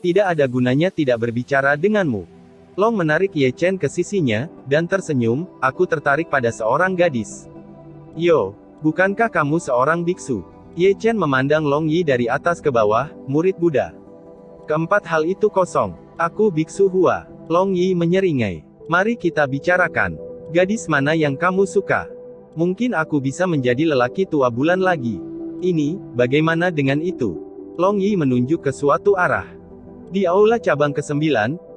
Tidak ada gunanya tidak berbicara denganmu. Long menarik Ye Chen ke sisinya, dan tersenyum, aku tertarik pada seorang gadis. Yo, bukankah kamu seorang biksu? Ye Chen memandang Long Yi dari atas ke bawah, murid Buddha. Keempat hal itu kosong. Aku biksu Hua. Long Yi menyeringai. Mari kita bicarakan. Gadis mana yang kamu suka? Mungkin aku bisa menjadi lelaki tua bulan lagi. Ini, bagaimana dengan itu? Long Yi menunjuk ke suatu arah. Di aula cabang ke-9,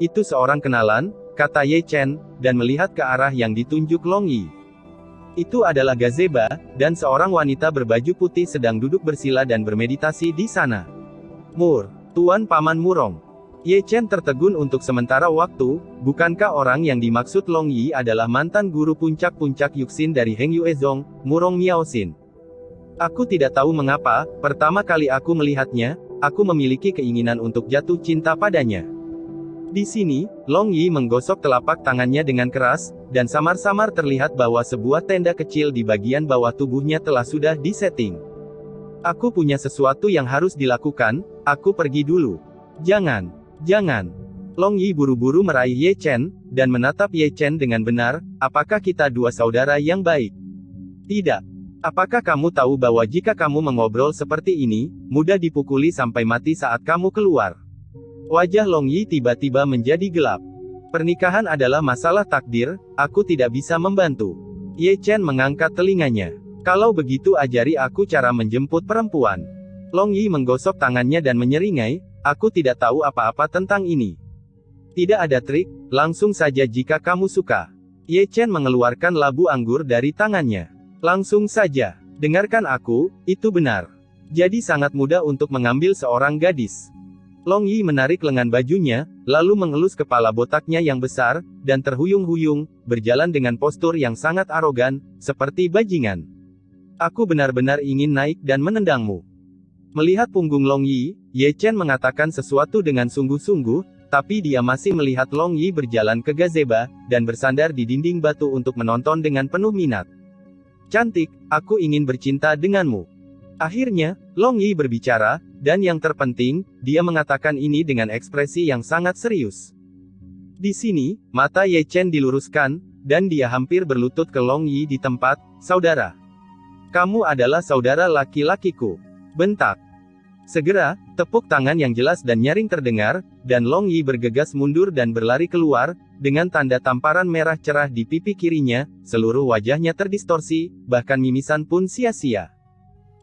itu seorang kenalan, kata Ye Chen, dan melihat ke arah yang ditunjuk Long Yi. Itu adalah gazebo, dan seorang wanita berbaju putih sedang duduk bersila dan bermeditasi di sana. Mur, Tuan Paman Murong. Ye Chen tertegun untuk sementara waktu, bukankah orang yang dimaksud Long Yi adalah mantan guru puncak-puncak Yuxin dari Heng Yuezong, Murong Miaoxin? Aku tidak tahu mengapa, pertama kali aku melihatnya, aku memiliki keinginan untuk jatuh cinta padanya. Di sini, Long Yi menggosok telapak tangannya dengan keras, dan samar-samar terlihat bahwa sebuah tenda kecil di bagian bawah tubuhnya telah sudah disetting. Aku punya sesuatu yang harus dilakukan, aku pergi dulu. Jangan. Long Yi buru-buru meraih Ye Chen, dan menatap Ye Chen dengan benar, apakah kita dua saudara yang baik? Tidak. Apakah kamu tahu bahwa jika kamu mengobrol seperti ini, mudah dipukuli sampai mati saat kamu keluar? Wajah Long Yi tiba-tiba menjadi gelap. Pernikahan adalah masalah takdir, aku tidak bisa membantu. Ye Chen mengangkat telinganya. Kalau begitu ajari aku cara menjemput perempuan. Long Yi menggosok tangannya dan menyeringai, aku tidak tahu apa-apa tentang ini. Tidak ada trik, langsung saja jika kamu suka. Ye Chen mengeluarkan labu anggur dari tangannya. Langsung saja, dengarkan aku, itu benar. Jadi sangat mudah untuk mengambil seorang gadis. Long Yi menarik lengan bajunya, lalu mengelus kepala botaknya yang besar, dan terhuyung-huyung, berjalan dengan postur yang sangat arogan, seperti bajingan. Aku benar-benar ingin naik dan menendangmu. Melihat punggung Long Yi, Ye Chen mengatakan sesuatu dengan sungguh-sungguh, tapi dia masih melihat Long Yi berjalan ke gazebo, dan bersandar di dinding batu untuk menonton dengan penuh minat. Cantik, aku ingin bercinta denganmu. Akhirnya, Long Yi berbicara, dan yang terpenting, dia mengatakan ini dengan ekspresi yang sangat serius. Di sini, mata Ye Chen diluruskan, dan dia hampir berlutut ke Long Yi di tempat, saudara. Kamu adalah saudara laki-lakiku. Bentak. Segera, tepuk tangan yang jelas dan nyaring terdengar, dan Long Yi bergegas mundur dan berlari keluar, dengan tanda tamparan merah cerah di pipi kirinya, seluruh wajahnya terdistorsi, bahkan mimisan pun sia-sia.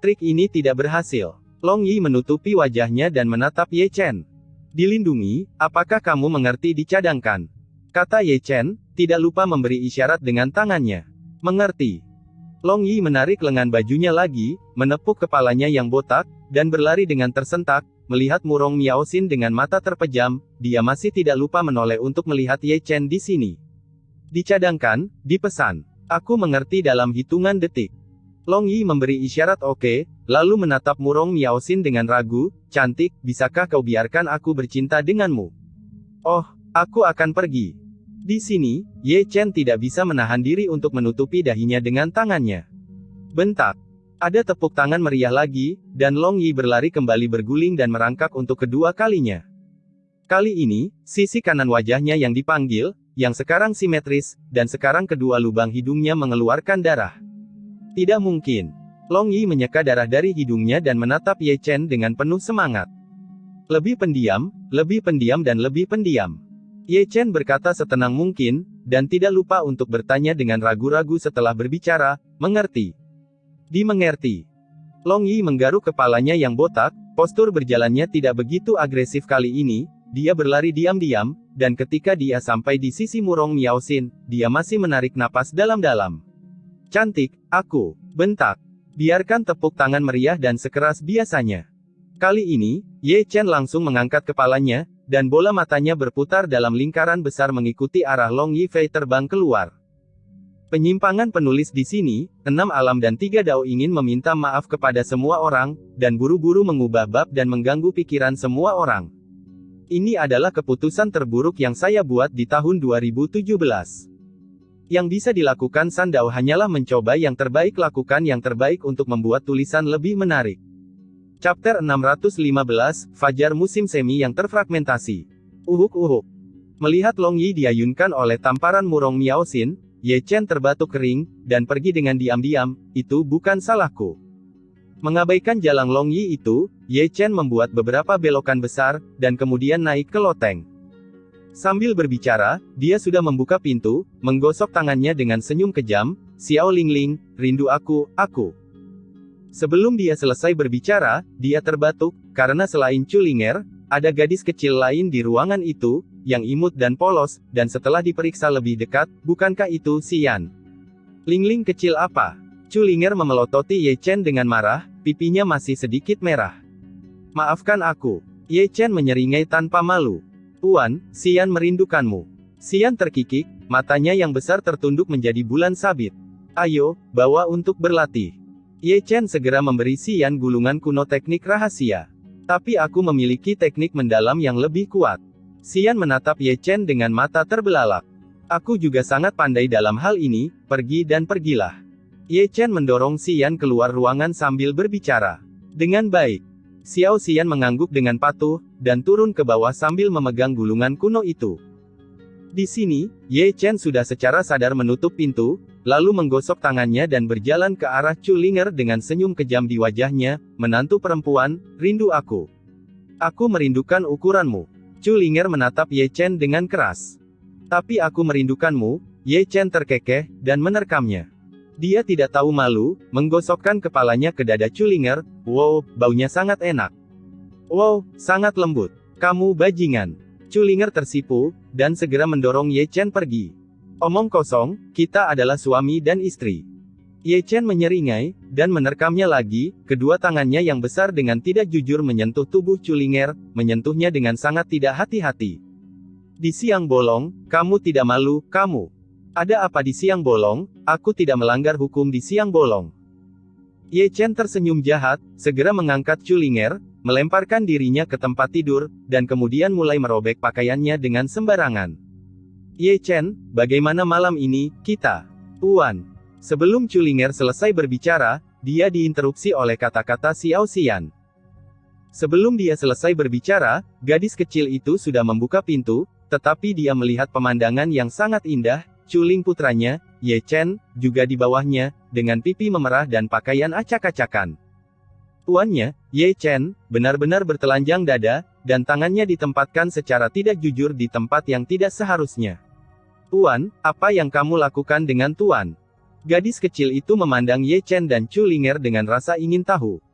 Trik ini tidak berhasil. Long Yi menutupi wajahnya dan menatap Ye Chen. Dilindungi, apakah kamu mengerti dicadangkan? kata Ye Chen, tidak lupa memberi isyarat dengan tangannya. Mengerti. Long Yi menarik lengan bajunya lagi, menepuk kepalanya yang botak, dan berlari dengan tersentak, melihat Murong Miaoxin dengan mata terpejam, dia masih tidak lupa menoleh untuk melihat Ye Chen di sini. Dicadangkan, dipesan. Aku mengerti dalam hitungan detik. Long Yi memberi isyarat oke, lalu menatap Murong Miaoxin dengan ragu, cantik, bisakah kau biarkan aku bercinta denganmu? Oh, aku akan pergi. Di sini, Ye Chen tidak bisa menahan diri untuk menutupi dahinya dengan tangannya. Bentak. Ada tepuk tangan meriah lagi, dan Long Yi berlari kembali berguling dan merangkak untuk kedua kalinya. Kali ini, sisi kanan wajahnya yang dipanggil, yang sekarang simetris, dan sekarang kedua lubang hidungnya mengeluarkan darah. Tidak mungkin. Long Yi menyeka darah dari hidungnya dan menatap Ye Chen dengan penuh semangat. Lebih pendiam, dan lebih pendiam. Ye Chen berkata setenang mungkin, dan tidak lupa untuk bertanya dengan ragu-ragu setelah berbicara, mengerti. Dimengerti. Long Yi menggaruk kepalanya yang botak, postur berjalannya tidak begitu agresif kali ini, dia berlari diam-diam, dan ketika dia sampai di sisi Murong Miaoxin, dia masih menarik napas dalam-dalam. Cantik, aku, bentak. Biarkan tepuk tangan meriah dan sekeras biasanya. Kali ini, Ye Chen langsung mengangkat kepalanya, dan bola matanya berputar dalam lingkaran besar mengikuti arah Long Yi Fei terbang keluar. Penyimpangan penulis di sini, 6 alam dan 3 dao ingin meminta maaf kepada semua orang, dan buru-buru mengubah bab dan mengganggu pikiran semua orang. Ini adalah keputusan terburuk yang saya buat di tahun 2017. Yang bisa dilakukan San Dao hanyalah mencoba yang terbaik, lakukan yang terbaik untuk membuat tulisan lebih menarik. Chapter 615, Fajar Musim Semi yang terfragmentasi. Uhuk-uhuk. Melihat Long Yi diayunkan oleh tamparan Murong Miaoxin, Ye Chen terbatuk kering, dan pergi dengan diam-diam, itu bukan salahku. Mengabaikan jalan Long Yi itu, Ye Chen membuat beberapa belokan besar, dan kemudian naik ke loteng. Sambil berbicara, dia sudah membuka pintu, menggosok tangannya dengan senyum kejam, Xiao Lingling, rindu aku. Sebelum dia selesai berbicara, dia terbatuk, karena selain Culinger, ada gadis kecil lain di ruangan itu, yang imut dan polos, dan setelah diperiksa lebih dekat, bukankah itu Xian? Lingling kecil apa? Culinger memelototi Ye Chen dengan marah, pipinya masih sedikit merah. Maafkan aku. Ye Chen menyeringai tanpa malu. Tuan, Xian merindukanmu. Xian terkikik, matanya yang besar tertunduk menjadi bulan sabit. Ayo, bawa untuk berlatih. Ye Chen segera memberi Xian gulungan kuno teknik rahasia. Tapi aku memiliki teknik mendalam yang lebih kuat. Xian menatap Ye Chen dengan mata terbelalak. Aku juga sangat pandai dalam hal ini, pergi dan pergilah. Ye Chen mendorong Xian keluar ruangan sambil berbicara. Dengan baik. Xiao Xian mengangguk dengan patuh, dan turun ke bawah sambil memegang gulungan kuno itu. Di sini, Ye Chen sudah secara sadar menutup pintu, lalu menggosok tangannya dan berjalan ke arah Culinger dengan senyum kejam di wajahnya, menantu perempuan, rindu aku. Aku merindukan ukuranmu. Culinger menatap Ye Chen dengan keras. Tapi aku merindukanmu, Ye Chen terkekeh, dan menerkamnya. Dia tidak tahu malu, menggosokkan kepalanya ke dada Culinger, wow, baunya sangat enak. Wow, sangat lembut. Kamu bajingan. Culinger tersipu, dan segera mendorong Ye Chen pergi. Omong kosong, kita adalah suami dan istri. Ye Chen menyeringai, dan menerkamnya lagi, kedua tangannya yang besar dengan tidak jujur menyentuh tubuh Culinger, menyentuhnya dengan sangat tidak hati-hati. Di siang bolong, kamu tidak malu, kamu. Ada apa di siang bolong? Aku tidak melanggar hukum di siang bolong. Ye Chen tersenyum jahat, segera mengangkat Culinger, melemparkan dirinya ke tempat tidur, dan kemudian mulai merobek pakaiannya dengan sembarangan. Ye Chen, bagaimana malam ini, kita? Tuan. Sebelum Culinger selesai berbicara, dia diinterupsi oleh kata-kata Xiao Xian. Sebelum dia selesai berbicara, gadis kecil itu sudah membuka pintu, tetapi dia melihat pemandangan yang sangat indah, Culing putranya, Ye Chen, juga di bawahnya, dengan pipi memerah dan pakaian acak-acakan. Tuannya, Ye Chen, benar-benar bertelanjang dada, dan tangannya ditempatkan secara tidak jujur di tempat yang tidak seharusnya. Tuan, apa yang kamu lakukan dengan Tuan? Gadis kecil itu memandang Ye Chen dan Culinger dengan rasa ingin tahu.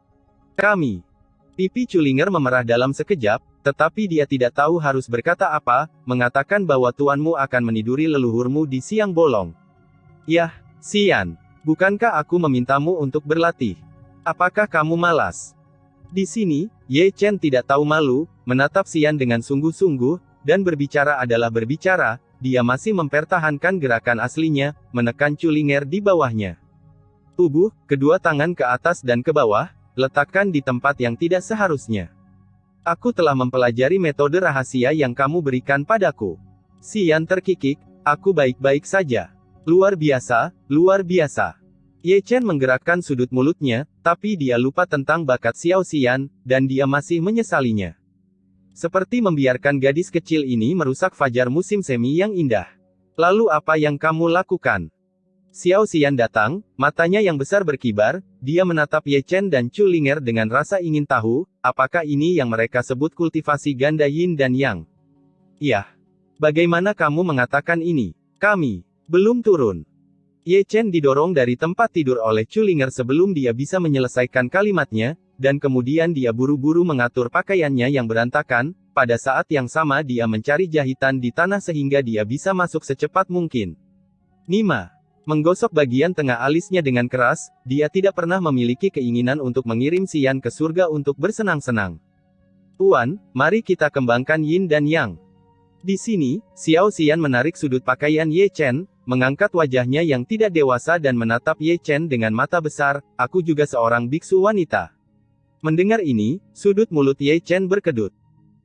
Kami. Pipi Culinger memerah dalam sekejap, tetapi dia tidak tahu harus berkata apa, mengatakan bahwa tuanmu akan meniduri leluhurmu di siang bolong. Yah, Xian, bukankah aku memintamu untuk berlatih? Apakah kamu malas? Di sini, Ye Chen tidak tahu malu, menatap Xian dengan sungguh-sungguh, dan berbicara adalah berbicara, dia masih mempertahankan gerakan aslinya, menekan Culinger di bawahnya. Tubuh, kedua tangan ke atas dan ke bawah, letakkan di tempat yang tidak seharusnya. Aku telah mempelajari metode rahasia yang kamu berikan padaku. Xian terkikik, aku baik-baik saja. Luar biasa, luar biasa. Ye Chen menggerakkan sudut mulutnya, tapi dia lupa tentang bakat Xiao Xian, dan dia masih menyesalinya. Seperti membiarkan gadis kecil ini merusak fajar musim semi yang indah. Lalu apa yang kamu lakukan? Xiao Xian datang, matanya yang besar berkibar, dia menatap Ye Chen dan Culinger dengan rasa ingin tahu, apakah ini yang mereka sebut kultivasi ganda yin dan yang? Iya. Bagaimana kamu mengatakan ini? Kami belum turun. Ye Chen didorong dari tempat tidur oleh Culinger sebelum dia bisa menyelesaikan kalimatnya, dan kemudian dia buru-buru mengatur pakaiannya yang berantakan, pada saat yang sama dia mencari jahitan di tanah sehingga dia bisa masuk secepat mungkin. Nima menggosok bagian tengah alisnya dengan keras, dia tidak pernah memiliki keinginan untuk mengirim Xian ke surga untuk bersenang-senang. Tuan, mari kita kembangkan yin dan yang. Di sini, Xiao Xian menarik sudut pakaian Ye Chen, mengangkat wajahnya yang tidak dewasa dan menatap Ye Chen dengan mata besar, aku juga seorang biksu wanita. Mendengar ini, sudut mulut Ye Chen berkedut.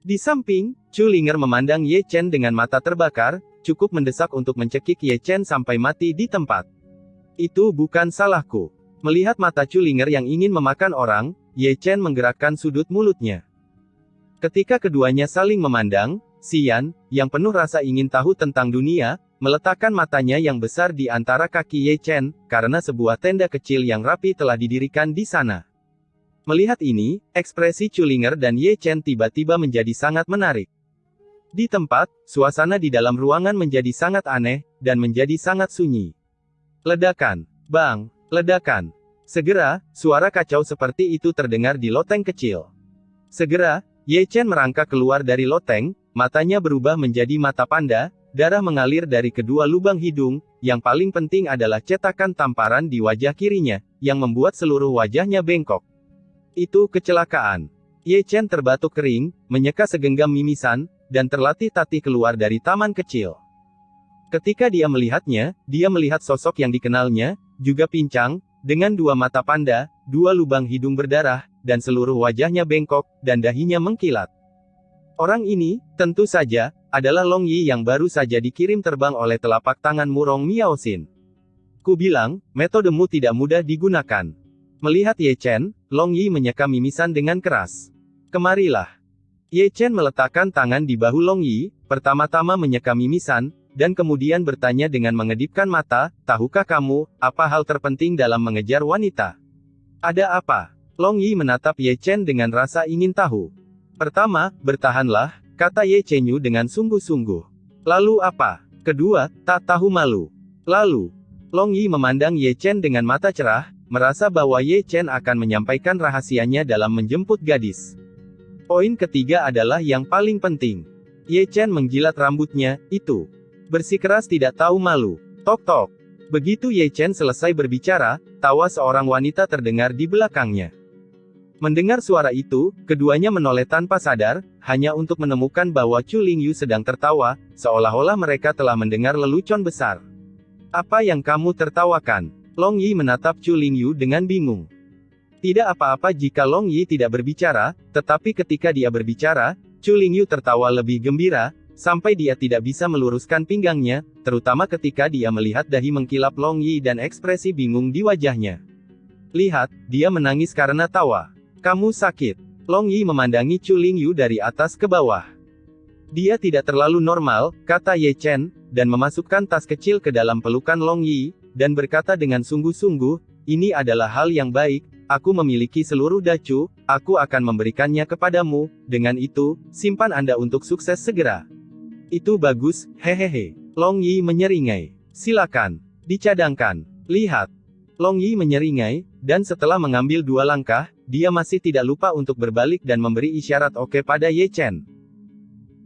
Di samping, Culinger memandang Ye Chen dengan mata terbakar, cukup mendesak untuk mencekik Ye Chen sampai mati di tempat. Itu bukan salahku. Melihat mata Culinger yang ingin memakan orang, Ye Chen menggerakkan sudut mulutnya. Ketika keduanya saling memandang, Xian, yang penuh rasa ingin tahu tentang dunia, meletakkan matanya yang besar di antara kaki Ye Chen, karena sebuah tenda kecil yang rapi telah didirikan di sana. Melihat ini, ekspresi Culinger dan Ye Chen tiba-tiba menjadi sangat menarik. Di tempat, suasana di dalam ruangan menjadi sangat aneh, dan menjadi sangat sunyi. Ledakan. Bang! Ledakan. Segera, suara kacau seperti itu terdengar di loteng kecil. Segera, Ye Chen merangkak keluar dari loteng, matanya berubah menjadi mata panda, darah mengalir dari kedua lubang hidung, yang paling penting adalah cetakan tamparan di wajah kirinya, yang membuat seluruh wajahnya bengkok. Itu kecelakaan. Ye Chen terbatuk kering, menyeka segenggam mimisan, dan terlatih-tatih keluar dari taman kecil. Ketika dia melihatnya, dia melihat sosok yang dikenalnya, juga pincang, dengan dua mata panda, dua lubang hidung berdarah, dan seluruh wajahnya bengkok, dan dahinya mengkilat. Orang ini, tentu saja, adalah Long Yi yang baru saja dikirim terbang oleh telapak tangan Murong Miaoxin. Ku bilang, metodemu tidak mudah digunakan. Melihat Ye Chen, Long Yi menyeka mimisan dengan keras. Kemarilah. Ye Chen meletakkan tangan di bahu Long Yi, pertama-tama menyeka mimisan, dan kemudian bertanya dengan mengedipkan mata, tahukah kamu, apa hal terpenting dalam mengejar wanita? Ada apa? Long Yi menatap Ye Chen dengan rasa ingin tahu. Pertama, bertahanlah, kata Ye Chen Yu dengan sungguh-sungguh. Lalu apa? Kedua, tak tahu malu. Lalu, Long Yi memandang Ye Chen dengan mata cerah, merasa bahwa Ye Chen akan menyampaikan rahasianya dalam menjemput gadis. Poin ketiga adalah yang paling penting. Ye Chen menjilat rambutnya, itu. Bersikeras tidak tahu malu. Tok-tok. Begitu Ye Chen selesai berbicara, tawa seorang wanita terdengar di belakangnya. Mendengar suara itu, keduanya menoleh tanpa sadar, hanya untuk menemukan bahwa Chu Lingyu sedang tertawa, seolah-olah mereka telah mendengar lelucon besar. Apa yang kamu tertawakan? Long Yi menatap Chu Lingyu dengan bingung. Tidak apa-apa jika Long Yi tidak berbicara, tetapi ketika dia berbicara, Chu Lingyu tertawa lebih gembira, sampai dia tidak bisa meluruskan pinggangnya, terutama ketika dia melihat dahi mengkilap Long Yi dan ekspresi bingung di wajahnya. Lihat, dia menangis karena tawa. Kamu sakit. Long Yi memandangi Chu Lingyu dari atas ke bawah. Dia tidak terlalu normal, kata Ye Chen, dan memasukkan tas kecil ke dalam pelukan Long Yi, dan berkata dengan sungguh-sungguh, ini adalah hal yang baik, aku memiliki seluruh dacu, aku akan memberikannya kepadamu, dengan itu, simpan Anda untuk sukses segera. Itu bagus, hehehe. Long Yi menyeringai. Silakan. Dicadangkan. Lihat. Long Yi menyeringai, dan setelah mengambil 2 langkah, dia masih tidak lupa untuk berbalik dan memberi isyarat oke pada Ye Chen.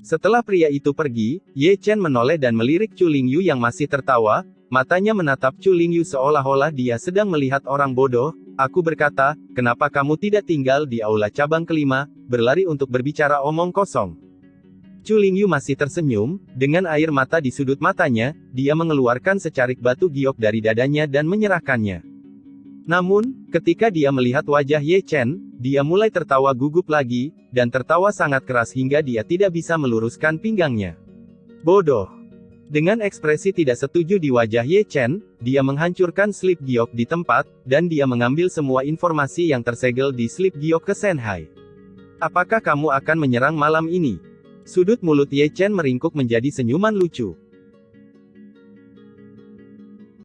Setelah pria itu pergi, Ye Chen menoleh dan melirik Chu Lingyu yang masih tertawa, matanya menatap Chu Lingyu seolah-olah dia sedang melihat orang bodoh. Aku berkata, kenapa kamu tidak tinggal di aula cabang kelima, berlari untuk berbicara omong kosong. Chu Lingyu masih tersenyum, dengan air mata di sudut matanya, dia mengeluarkan secarik batu giok dari dadanya dan menyerahkannya. Namun, ketika dia melihat wajah Ye Chen, dia mulai tertawa gugup lagi, dan tertawa sangat keras hingga dia tidak bisa meluruskan pinggangnya. Bodoh. Dengan ekspresi tidak setuju di wajah Ye Chen, dia menghancurkan slip giok di tempat, dan dia mengambil semua informasi yang tersegel di slip giok ke Shanghai. Apakah kamu akan menyerang malam ini? Sudut mulut Ye Chen meringkuk menjadi senyuman lucu.